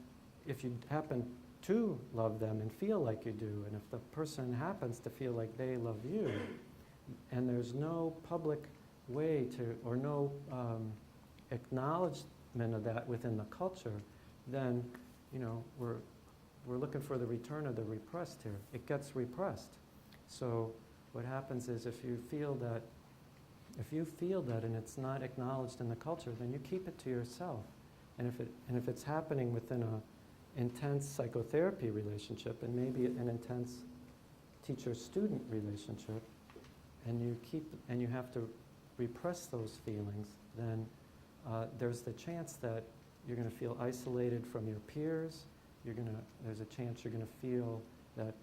if you happen to love them and feel like you do, and if the person happens to feel like they love you, and there's no public way to, or no acknowledgement of that within the culture, then, you know, we're looking for the return of the repressed here. It gets repressed. So what happens is if you feel that and it's not acknowledged in the culture, then you keep it to yourself. And if it's happening within a intense psychotherapy relationship, and maybe an intense teacher-student relationship, and you have to repress those feelings, then there's the chance that you're going to feel isolated from your peers. There's a chance you're going to feel that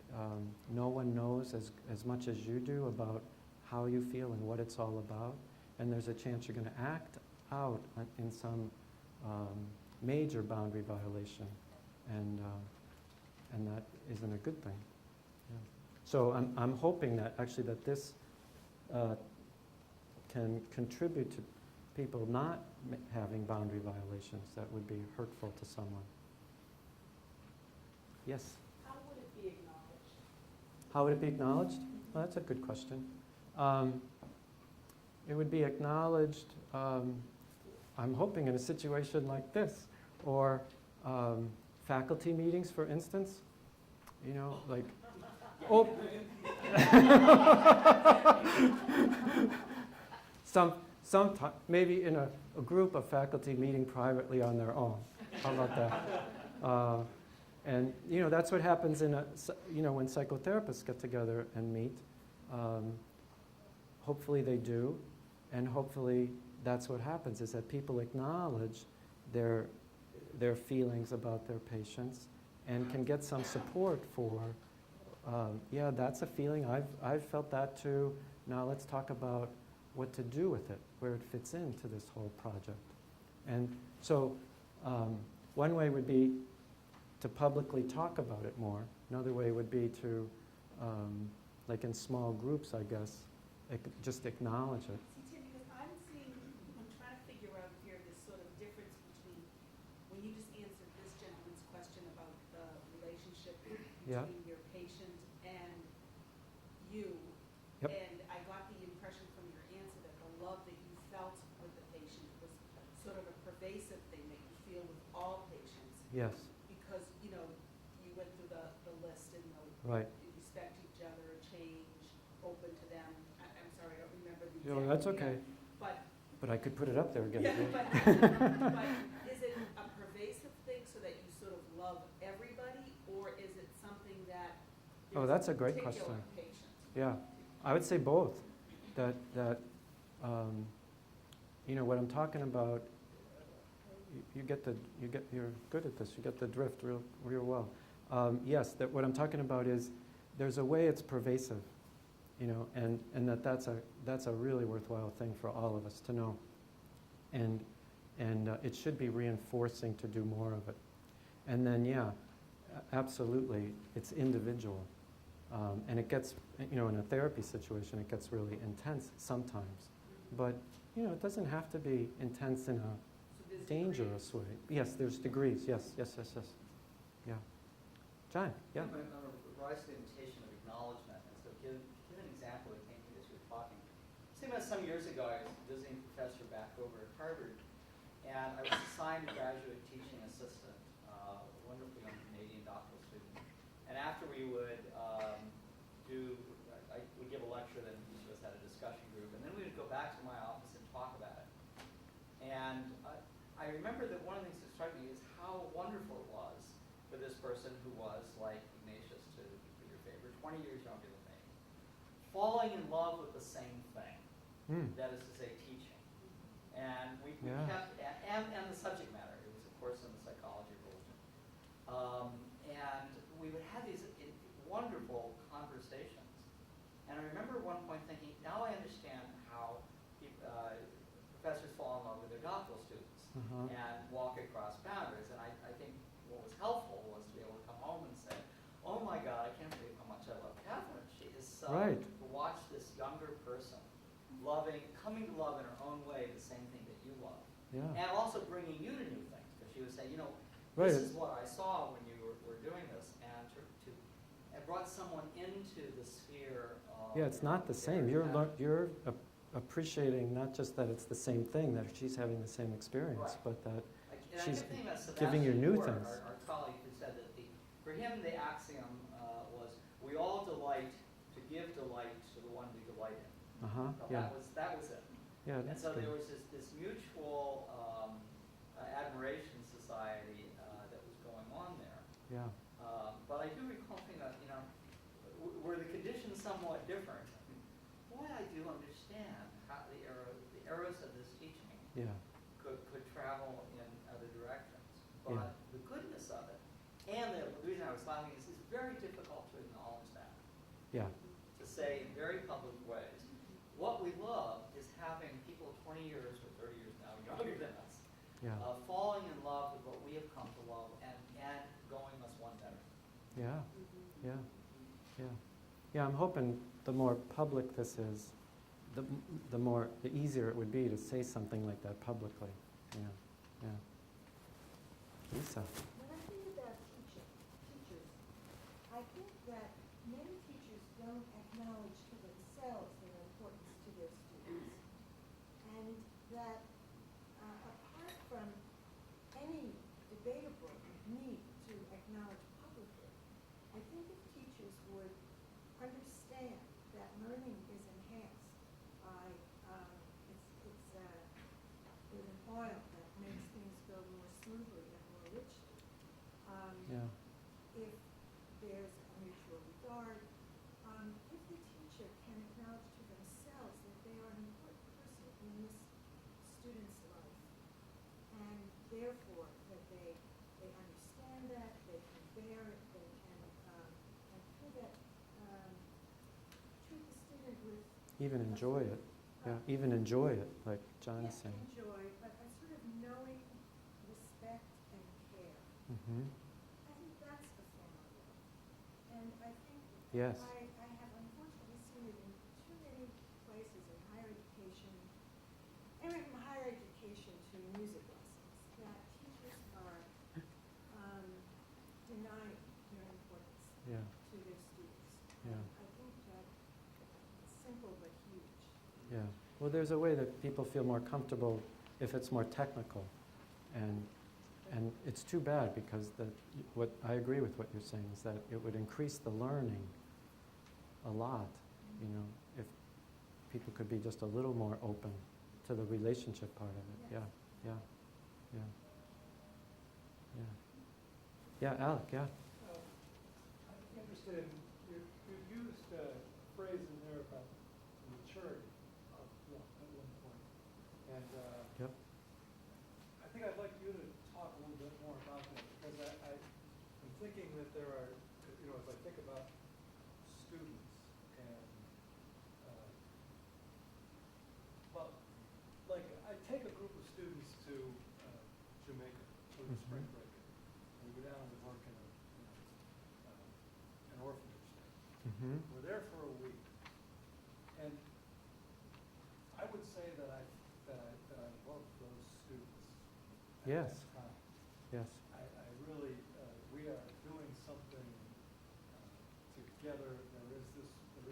no one knows as much as you do about how you feel and what it's all about. And there's a chance you're going to act out in some major boundary violation. And that isn't a good thing. Yeah. So I'm hoping that actually that this can contribute to people not having boundary violations that would be hurtful to someone. Yes? How would it be acknowledged? How would it be acknowledged? Well, that's a good question. It would be acknowledged, I'm hoping, in a situation like this, or faculty meetings, for instance. You know, like, oh, sometime, maybe in a group of faculty meeting privately on their own. How about that? And you know, that's what happens when psychotherapists get together and meet. Hopefully they do, and hopefully that's what happens, is that people acknowledge their feelings about their patients and can get some support for, yeah, that's a feeling, I've felt that too. Now let's talk about what to do with it, where it fits into this whole project. And so one way would be to publicly talk about it more. Another way would be to, like in small groups, I guess, just acknowledge it. See, Tim, because I'm trying to figure out here this sort of difference between, when you just answered this gentleman's question about the relationship Yeah. between your patient and you, Yep. and I got the impression from your answer that the love that you felt with the patient was sort of a pervasive thing that you feel with all patients. Yes, Because, you know, you went through the list and right. you respect each other, change, open to them. I'm sorry, I don't remember the No, exact. that's okay. But I could put it up there again. yeah, yeah. but is it a pervasive thing so that you sort of love everybody, or is it something that Oh, there's that's a great particular question. patient? Yeah, I would say both. You know, what I'm talking about, you're good at this. You get the drift real well. Yes, that what I'm talking about is there's a way it's pervasive, you know, and that's a really worthwhile thing for all of us to know, and it should be reinforcing to do more of it. And then, yeah, absolutely, it's individual. And it gets, you know, in a therapy situation, it gets really intense sometimes. But, you know, it doesn't have to be intense in a So there's dangerous way. Yes, there's degrees. Yes. Yeah. John, yeah. I'm going to rise to the invitation of acknowledgement. And so give an example that came to me as you were talking. Say about some years ago, I was visiting a professor back over at Harvard, and I was assigned a graduate teaching assistant, a wonderful young Canadian doctoral student. And after we would I would give a lecture, then each of us had a discussion group, and then we would go back to my office and talk about it. And I remember that one of the things that struck me is how wonderful it was for this person who was, like Ignatius, to be your favorite, 20 years younger than me, falling in love with the same thing, that is to say, teaching. And we Yeah. kept, and the subject matter, it was, of course, in the psychology of religion. And we would have these wonderful conversations. And I remember at one point thinking, now I understand how professors fall in love with their doctoral students and walk across boundaries. And I think what was helpful was to be able to come home and say, oh my God, I can't believe how much I love Catherine. She is so, Right. to watch this younger person coming to love in her own way the same thing that you love. Yeah. And also bringing you to new things, because she would say, you know, Right. this is what I saw when you were doing this, and it brought someone into the sphere of... Yeah, it's not the same. their You're appreciating not just that it's the same thing, that she's having the same experience, Right. but that And I she's kept thinking about giving you Sebastian new Moore, things. Our colleague, who said that for him the axiom was, we all delight to give delight to the one we delight in. So Yeah, that was it. yeah, And that's so good. there was this mutual admiration society that was going on there. Yeah, But I do recall thinking that, were the conditions somewhat different? I mean, boy, I do understand how the eras of this teaching yeah, could travel in other directions. Yeah. But the goodness of it, and the reason I was laughing is it's very difficult to acknowledge that, yeah, to say in very public ways. What we love is having people 20 years or 30 years now younger than us, yeah, falling in love with what we have come to love and going us one better. yeah, yeah, yeah. Yeah, I'm hoping the more public this is, the easier it would be to say something like that publicly. Yeah, yeah. Lisa. When I think about teachers, I think that many teachers don't acknowledge to themselves their importance to their students. And that apart from any debatable need to acknowledge publicly, I think if teachers would understand that learning is enhanced by, there's an oil that makes things go more smoothly and more richly. Yeah, If there's a mutual regard, if the teacher can acknowledge to themselves that they are an important person in this student's life, and therefore that they understand that, they can bear it, they can, and through that, treat the student with even enjoy it. Yeah, even enjoy it, like John is saying. enjoy, but a sort of knowing respect and care. Mm-hmm. I think that's the form of love. And I think Yes. I have unfortunately seen it in too many places in higher education, everything from higher education to music lessons, that teachers are denying their importance Yeah, to their students. Yeah. And I think that it's simple but huge. yeah. Well, there's a way that people feel more comfortable if it's more technical. And it's too bad because what I agree with what you're saying is that it would increase the learning a lot, if people could be just a little more open to the relationship part of it. Yes. Yeah, yeah, yeah. Yeah. Yeah, Alec, yeah. I'm interested in, you used a phrase in there about maturity at one point. And Yep. I think I'd like you to talk a little bit more about that, because I'm thinking that there are, as I think about students and, like I take a group of students to Jamaica for the spring break. We go down and work in an orphanage there. Mm-hmm. We're there for a week, and I would say that I love those students. at Yes. that time. Yes. I really, we are doing something together. There is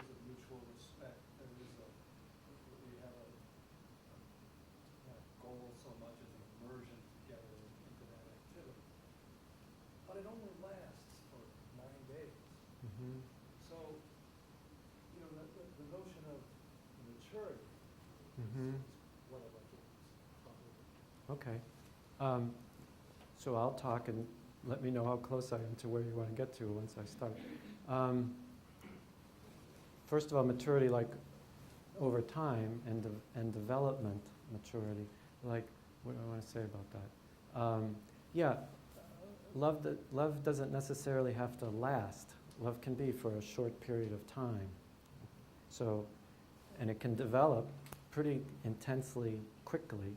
a mutual respect. We have a goal so much as an immersion together into that activity. But it only lasts for 9 days. Mm-hmm. So, the notion of maturity Mm-hmm. is what I'd like to talk about. Okay. So I'll talk and let me know how close I am to where you want to get to once I start. First of all, maturity, like over time and development maturity, like what do I want to say about that? Yeah, love doesn't necessarily have to last. Love can be for a short period of time. So, and it can develop pretty intensely quickly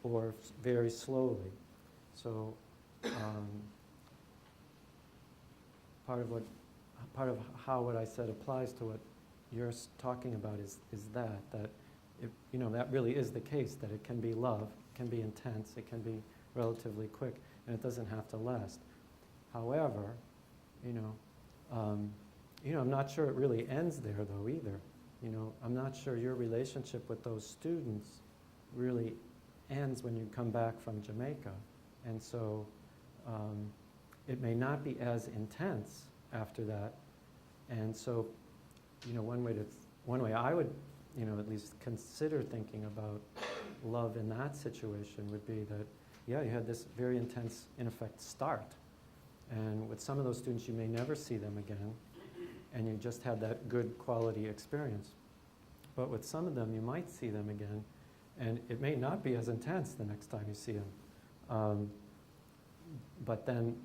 or very slowly. So part of how what I said applies to what you're talking about is that it, that really is the case, that it can be love, it can be intense, it can be relatively quick, and it doesn't have to last. However, I'm not sure it really ends there though either. you know, I'm not sure your relationship with those students really ends when you come back from Jamaica. And so it may not be as intense after that. And so, you know, one way I would, you know, at least consider thinking about love in that situation would be that, yeah, you had this very intense, in effect, start. And with some of those students, you may never see them again, and you just had that good quality experience. But with some of them, you might see them again, and it may not be as intense the next time you see them. But then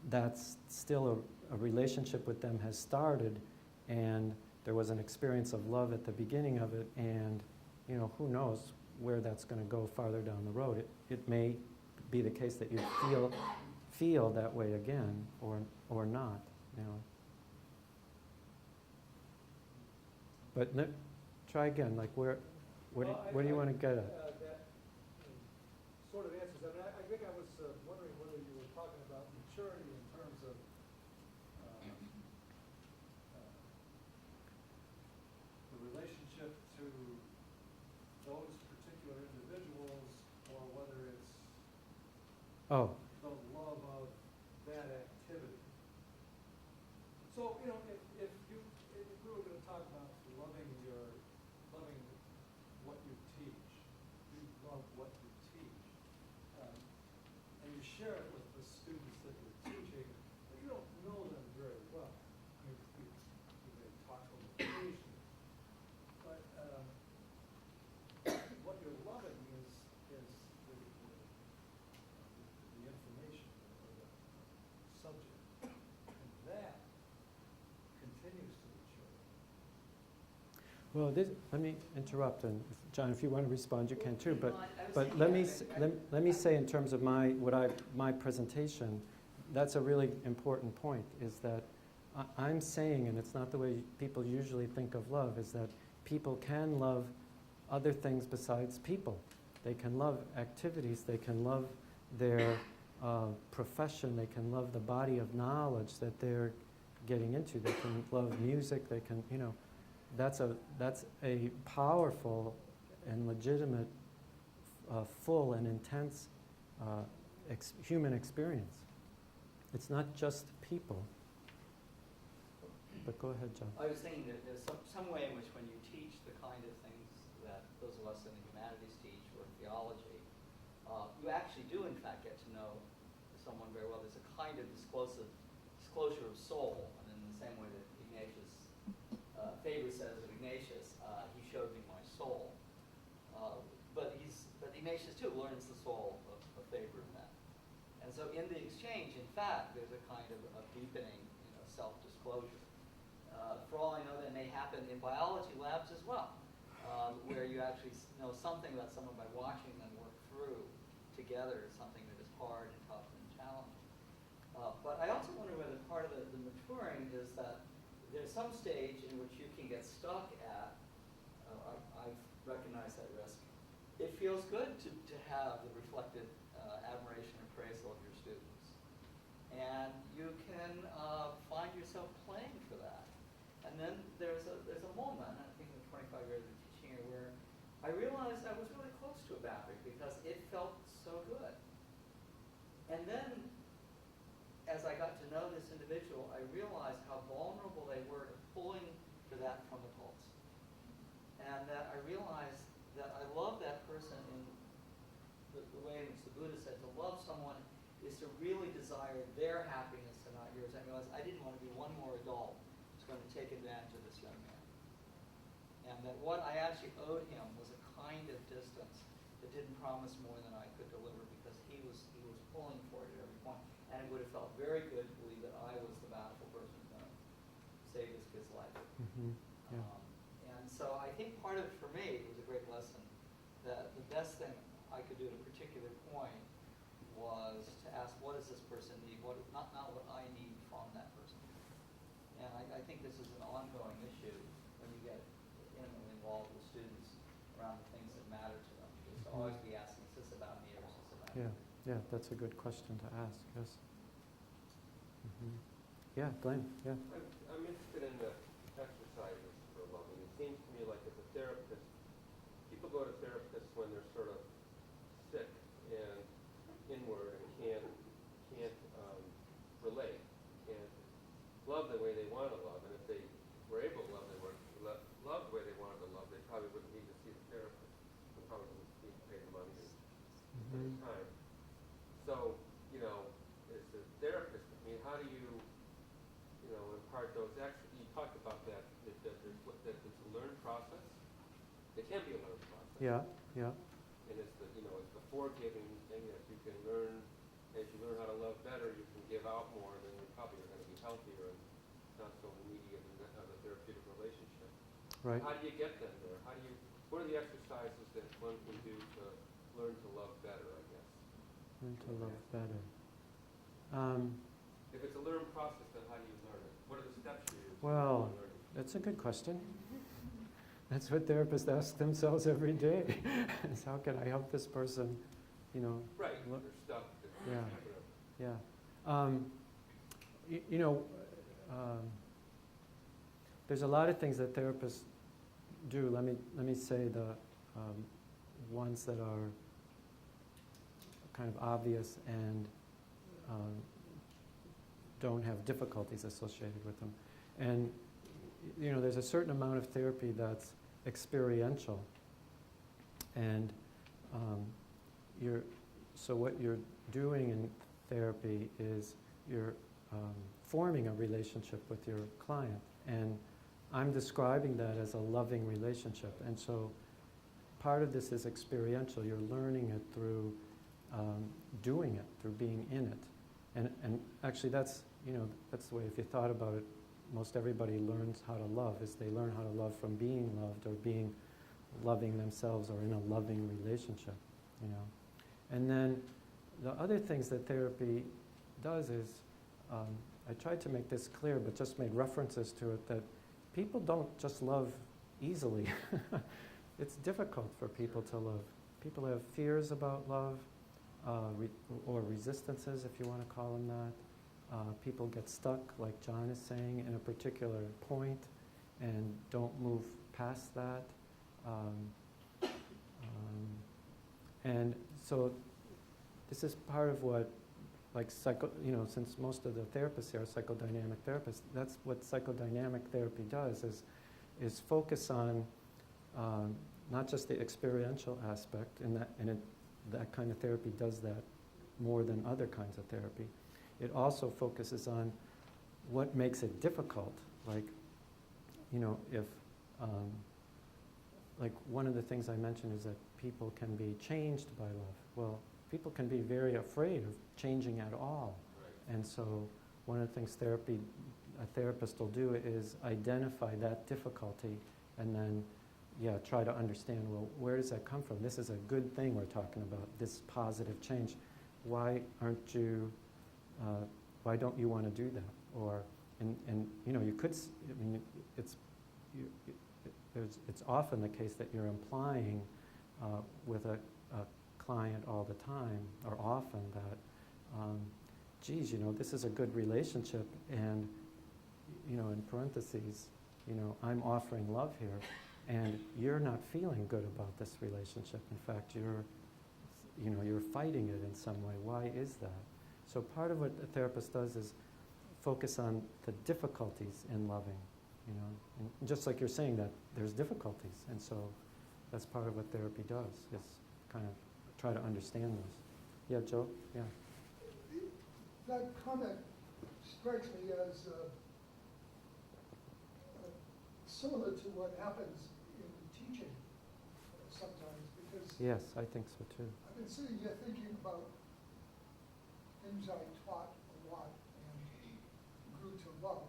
that's still a relationship with them has started, and there was an experience of love at the beginning of it, and you know, who knows where that's going to go farther down the road. It may be the case that you feel that way again, or not, you know. But try again, like where do you want to get at? That sort of answers. I mean, I think I was wondering whether you were talking about maturity in terms of the relationship to those particular individuals, or whether it's Oh, the love of that activity. So, you know, if we were going to talk about loving what you teach, you love what you teach, and you share it with the students that you're teaching, but you don't know them very well. I mean, you may talk to them occasionally, but what you're loving is the information or the subject, and that continues to mature. well, let me interrupt, and John, if you want to respond, you can too. But Well, I was but thinking let me say in terms of my presentation, that's a really important point. Is that I'm saying, and it's not the way people usually think of love, is that people can love other things besides people. They can love activities. They can love their profession. They can love the body of knowledge that they're getting into. They can love music. They can, you know, that's a powerful and legitimate, full and intense human experience. It's not just people. But go ahead, John. I was thinking that there's some way in which when you teach the kind of things that those of us in the humanities teach, or theology, you actually do in fact get to know someone very well. There's a kind of disclosure of soul, and in the same way that Ignatius, Faber says of Ignatius, he showed me my soul. But Ignatius too learns the soul of Faber in that. And so in the exchange, in fact, there's a kind of a deepening, you know, self-disclosure. For all I know, that may happen in biology labs as well, where you actually know something about someone by watching them work through together something that is hard and tough and challenging. But I also wonder whether part of the maturing is that there's some stage in which you can get stuck at, I've recognized that risk. It feels good to have the reflected admiration and appraisal of your students. And you can find yourself playing for that. And then there's a moment, I think in the 25 years of teaching here, where I realized I was really close to a boundary because it felt so good. And then, as I got to know this individual, I realized how vulnerable they were to pulling for that from the pulse. And that I realized that I love that person in the way in which the Buddha said to love someone is to really desire their happiness and not yours. I realized I didn't want to be one more adult who's going to take advantage of this young man. And that what I actually owed him was a kind of distance that didn't promise more than I could deliver, because he was pulling for it at every point. And it would have felt very good to believe that I was the bountiful person who's going to save this kid's life. Mm-hmm. Yeah. And so I think part of it for me was a great lesson that the best thing I could do at a particular point was to ask, what does this person need? Not what I need from that person. And I think this is an ongoing issue when you get intimately involved with students around the things that matter to them. Is to always be asking, is this about me or is this about you? Yeah, that's a good question to ask, yes. Yeah, Glenn, yeah. I'm interested in the exercises for loving. It seems to go to therapists when they're sort of sick and inward and can't relate, can't love the way they want to love. And if they were able to love love the way they wanted to love, they probably wouldn't need to see the therapist. They probably wouldn't need to pay the money and spend the time. So, as a therapist, I mean, how do you impart those extra? You talked about that it's a learned process. It can be a learned process. Yeah, yeah. And it's it's the forgiving thing that you can learn. As you learn how to love better, you can give out more, then you probably are going to be healthier and not so needy of a therapeutic relationship. Right. How do you get them there? What are the exercises that one can do to learn to love better, I guess? Learn to love better. If it's a learned process, then how do you learn it? What are the steps you use? Well, that's a good question. That's what therapists ask themselves every day. Is how can I help this person, Right, look- there's stuff that, Yeah. whatever. Yeah. There's a lot of things that therapists do. Let me say the ones that are kind of obvious and don't have difficulties associated with them. And there's a certain amount of therapy that's experiential, and so what you're doing in therapy is you're forming a relationship with your client, and I'm describing that as a loving relationship. And so part of this is experiential. You're learning it through doing it, through being in it. And actually that's the way, if you thought about it, most everybody learns how to love, is they learn how to love from being loved or loving themselves or in a loving relationship, And then the other things that therapy does is, I tried to make this clear, but just made references to it, that people don't just love easily. It's difficult for people to love. People have fears about love, or resistances, if you want to call them that. People get stuck, like John is saying, in a particular point and don't move past that. And so this is part of what, like since most of the therapists here are psychodynamic therapists, that's what psychodynamic therapy does, is focus on not just the experiential aspect, that kind of therapy does that more than other kinds of therapy. It also focuses on what makes it difficult. Like, if, like one of the things I mentioned is that people can be changed by love. Well, people can be very afraid of changing at all. Right. And so one of the things a therapist will do is identify that difficulty and then, try to understand, well, where does that come from? This is a good thing we're talking about, this positive change. Why don't you want to do that? Or, and you could, it's often the case that you're implying with a client all the time, or often, that, this is a good relationship, and, in parentheses, I'm offering love here, and you're not feeling good about this relationship. In fact, you're fighting it in some way. Why is that? So part of what a therapist does is focus on the difficulties in loving, and just like you're saying that there's difficulties, and so that's part of what therapy does, is kind of try to understand those. Yeah, Joe? Yeah. That comment strikes me as similar to what happens in teaching sometimes, because Yes, I think so too. I've been sitting here thinking about things I taught a lot and grew to love.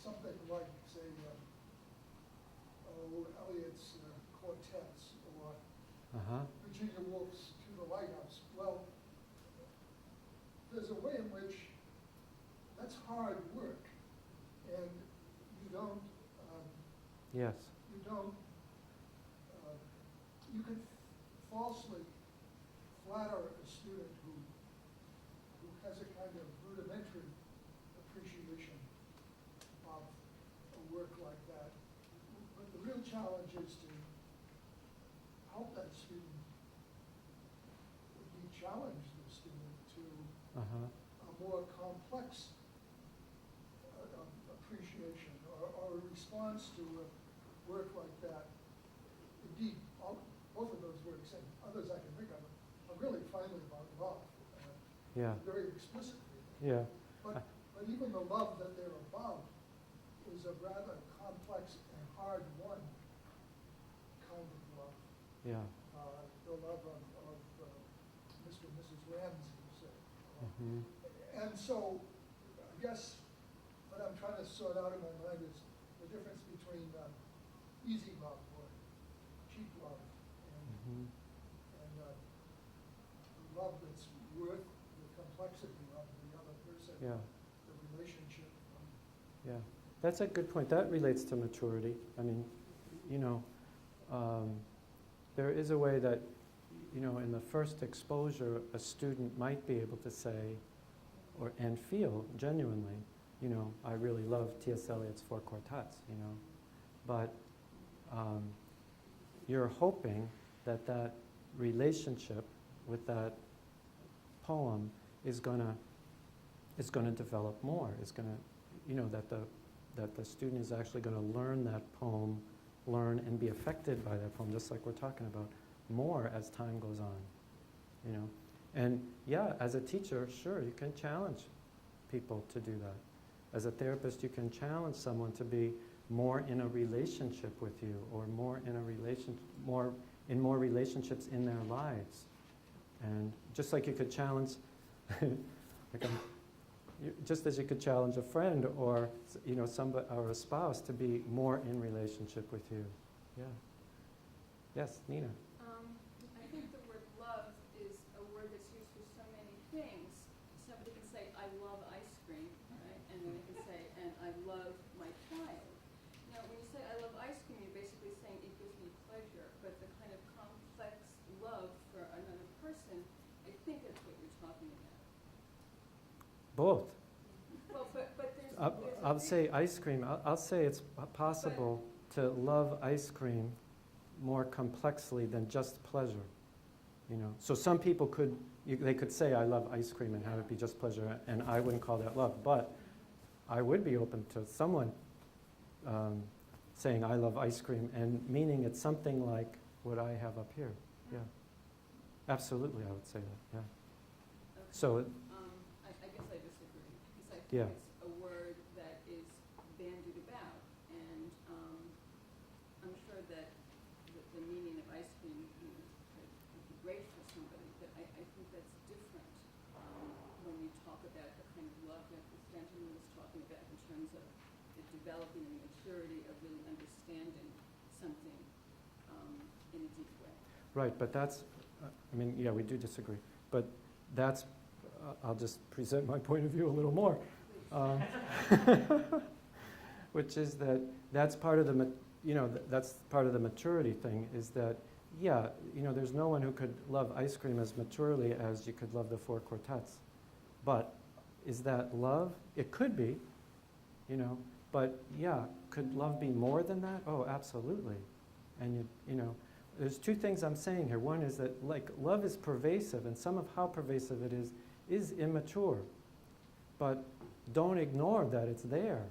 Something like, say, Eliot's quartets, or Virginia Woolf's To the Lighthouse. Well, there's a way in which that's hard work, and you don't, Yes. You can falsely flatter a student who has a kind of rudimentary appreciation of a work like that. But the real challenge is to response to work like that, indeed, both of those works and others I can think of are really finally about love, Yeah. very explicitly. Yeah. But even the love that they're about is a rather complex and hard one kind of love. Yeah. The love of Mr. and Mrs. Ramsey, say. Mhm. And so, I guess what I'm trying to sort out in my mind is the difference between easy love or cheap love Mhm. and love that's worth the complexity of the other person, Yeah. the relationship. Yeah. That's a good point. That relates to maturity. I mean, you know, there is a way that, you know, in the first exposure, a student might be able to say and feel genuinely, you know, I really love T.S. Eliot's Four Quartets, you know. But you're hoping that that relationship with that poem is gonna develop more. Is gonna, you know, that the student is actually going to learn that poem, learn and be affected by that poem, just like we're talking about, more as time goes on, you know. And yeah, as a teacher, sure, you can challenge people to do that. As a therapist, you can challenge someone to be more in a relationship with you, or more in more relationships in their lives. And just like you could challenge, just as you could challenge a friend or, you know, somebody or a spouse to be more in relationship with you. Yeah. Yes, Nina. I think the word love is a word that's used for so many things. Somebody can say, I love ice cream, right? And then they can say, and I love my child. Now, when you say I love ice cream, you're basically saying it gives me pleasure. But the kind of complex love for another person, I think that's what you're talking about. Both. Well, but there's I'll say ice cream. I'll say it's possible to love ice cream more complexly than just pleasure. You know, so some people they could say I love ice cream and have it be just pleasure, and I wouldn't call that love. But I would be open to someone saying I love ice cream and meaning it's something like what I have up here. Yeah, absolutely, I would say that. Yeah. Okay. So. I guess I disagree, because I think Yeah. it's a word that is bandied about, and I'm sure that the meaning of ice cream, you know, could be great for somebody, but I think that's different when you talk about the kind of love that this gentleman was talking about in terms of the developing and maturity of really understanding something in a deep way. Right, but that's, I mean, yeah, we do disagree, but that's, I'll just present my point of view a little more, which is that that's part of the, you know, that's part of the maturity thing, is that, yeah, you know, there's no one who could love ice cream as maturely as you could love the Four Quartets. But is that love? It could be, you know, but yeah, could love be more than that? Oh, absolutely. And you know, there's two things I'm saying here. One is that, like, love is pervasive, and some of how pervasive it is immature. But don't ignore that it's there.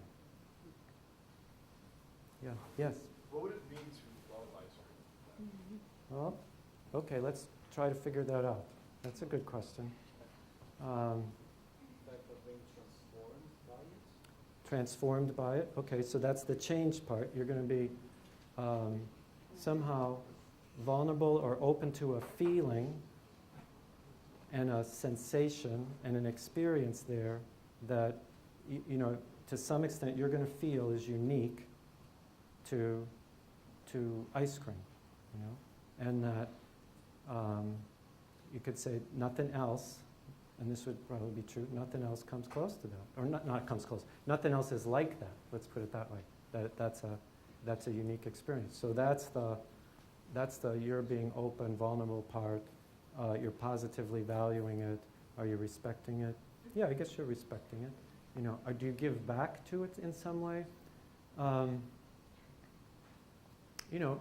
Yeah, yes? What would it mean to love ice cream? Well, okay, let's try to figure that out. That's a good question. Type of being transformed by it? Transformed by it? Okay, so that's the change part. You're going to be somehow vulnerable or open to a feeling and a sensation and an experience there that, you know, to some extent you're going to feel is unique to ice cream, you know, and that you could say nothing else, and this would probably be true, nothing else comes close to that, or not comes close, nothing else is like that, let's put it that way, that's a unique experience. So that's the you're being open, vulnerable part. You're positively valuing it. Are you respecting it? Yeah, I guess you're respecting it. You know, do you give back to it in some way? You know,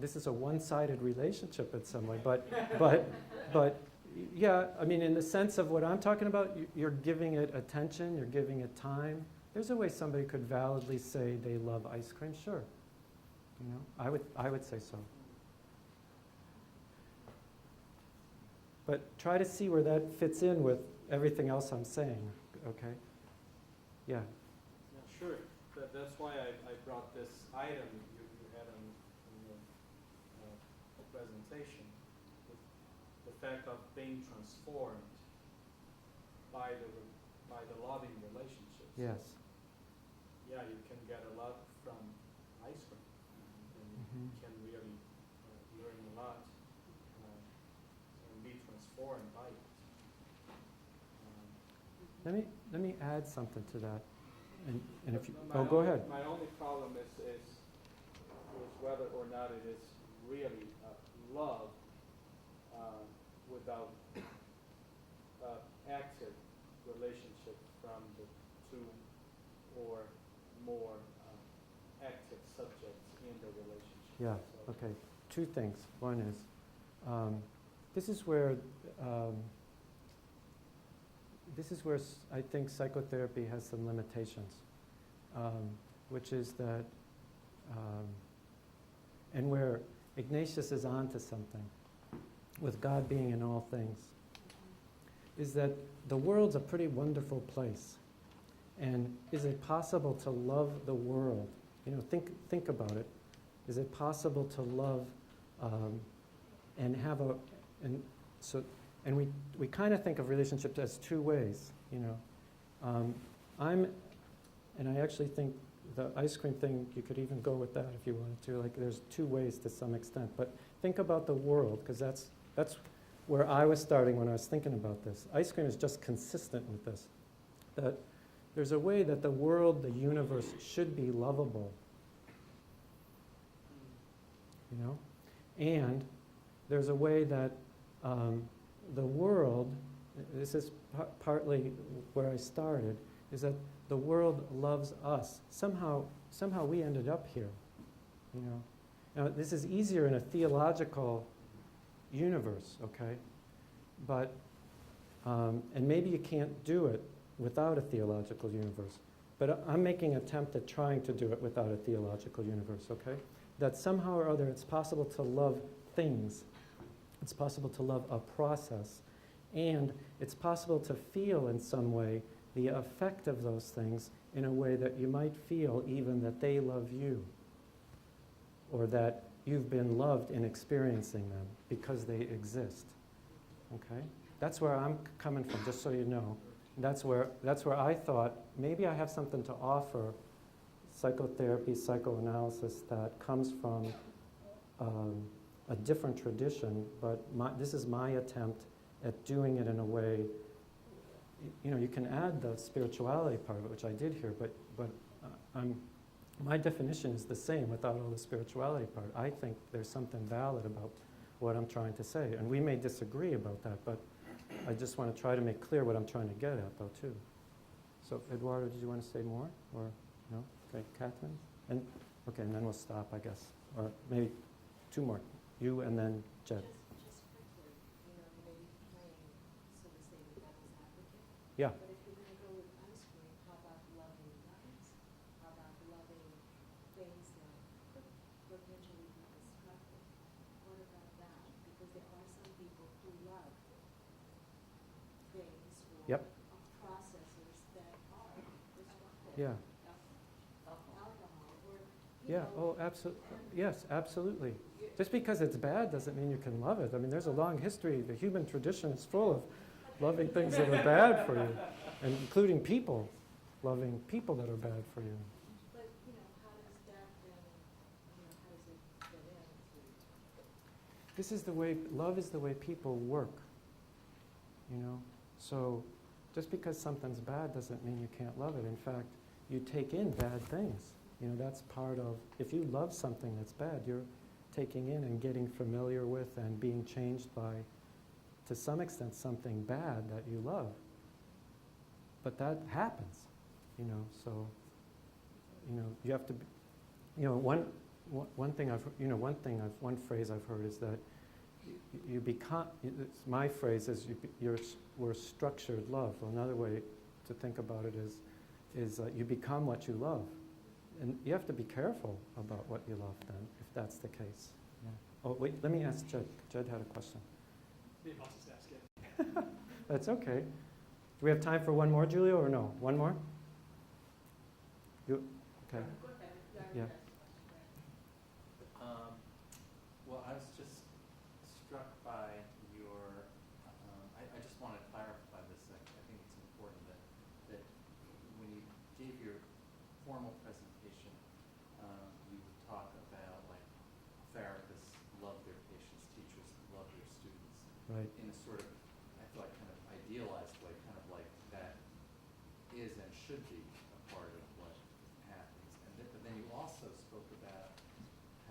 this is a one-sided relationship in some way, but yeah, I mean, in the sense of what I'm talking about, you're giving it attention, you're giving it time, there's a way somebody could validly say they love ice cream, sure. You know, I would say so. But try to see where that fits in with everything else I'm saying, okay? Yeah. Yeah, sure. That's why I brought this item you had in your presentation, the fact of being transformed by the loving relationships. Yes. Yeah, you can get a lot from ice cream, and you can really learn a lot and be transformed by it. Let me add something to that. And if you, My go only- ahead. My only problem is whether or not it is really love without active relationship from the two or more active subjects in the relationship. Yeah, So- okay. Two things. One is, this is where I think psychotherapy has some limitations, which is that, and where Ignatius is onto something, with God being in all things, is that the world's a pretty wonderful place. And is it possible to love the world? You know, think about it. Is it possible to love and have a, and so, and we kind of think of relationships as two ways, you know. And I actually think the ice cream thing, you could even go with that if you wanted to. Like, there's two ways to some extent. But think about the world, because that's where I was starting when I was thinking about this. Ice cream is just consistent with this. That there's a way that the world, the universe, should be lovable. You know? And there's a way that the world, this is partly where I started, is that the world loves us. Somehow we ended up here, you know. Now, this is easier in a theological universe, okay? But, and maybe you can't do it without a theological universe. But I'm making an attempt at trying to do it without a theological universe, okay? That somehow or other it's possible to love things. It's possible to love a process. And it's possible to feel in some way the effect of those things in a way that you might feel even that they love you, or that you've been loved in experiencing them because they exist. Okay? That's where I'm coming from, just so you know. That's where I thought maybe I have something to offer psychotherapy, psychoanalysis that comes from a different tradition, but this is my attempt at doing it in a way. You know, you can add the spirituality part of it, which I did here, but my definition is the same without all the spirituality part. I think there's something valid about what I'm trying to say, and we may disagree about that, but I just want to try to make clear what I'm trying to get at, though, too. So, Eduardo, did you want to say more, or no? Okay, Catherine, and then we'll stop, I guess, or maybe two more. You and then Jed. Just quickly, you know, maybe playing, so to say, the devil's advocate. Yeah. But if you're going to go with ice cream, how about loving nuts? How about loving things that could potentially be destructive? What about that? Because there are some people who love things or processes that are destructive. Yeah. Alcohol, or, Yeah. Oh, absolutely. Yes, absolutely. Just because it's bad doesn't mean you can love it. I mean, there's a long history. The human tradition is full of loving things that are bad for you, and including people, loving people that are bad for you. But, you know, how does that then, you know, how does it fit into? This is the way, love is the way people work, you know? So just because something's bad doesn't mean you can't love it. In fact, you take in bad things. You know, that's part of, if you love something that's bad, you're taking in and getting familiar with and being changed by, to some extent, something bad that you love. But that happens, you know, so, you know, you have to, you know, one phrase I've heard is that you become, my phrase is we're structured love. Well, another way to think about it is is you become what you love. And you have to be careful about what you love then, if that's the case. Yeah. Oh, wait, let me ask Jed. Jed had a question. Maybe I'll just ask it. That's okay. Do we have time for one more, Julio, or no? One more? You, okay. Yeah. Well, I was just struck by your, I just want to clarify this. I think it's important that when you gave your formal presentation, you talk about like therapists love their patients, teachers love their students. Right. In a sort of, I thought, kind of idealized way, kind of like that is and should be a part of what happens. But then you also spoke about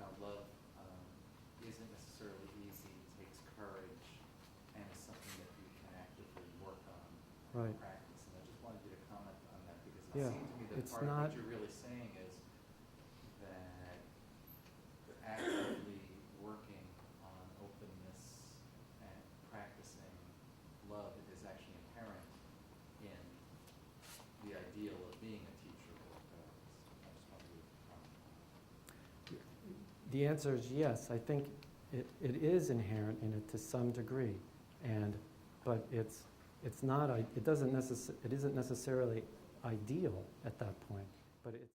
how love isn't necessarily easy, takes courage, and is something that you can actively work on Right. and practice. And I just wanted you to comment on that because it Yeah, seemed to me that it's part of not- what you're really saying is that you're actively working on openness and practicing love is actually inherent in the ideal of being a teacher or a therapist. I just wanted you to comment on that. The answer is yes. I think it is inherent in it to some degree, but it's not. It isn't necessarily ideal at that point. But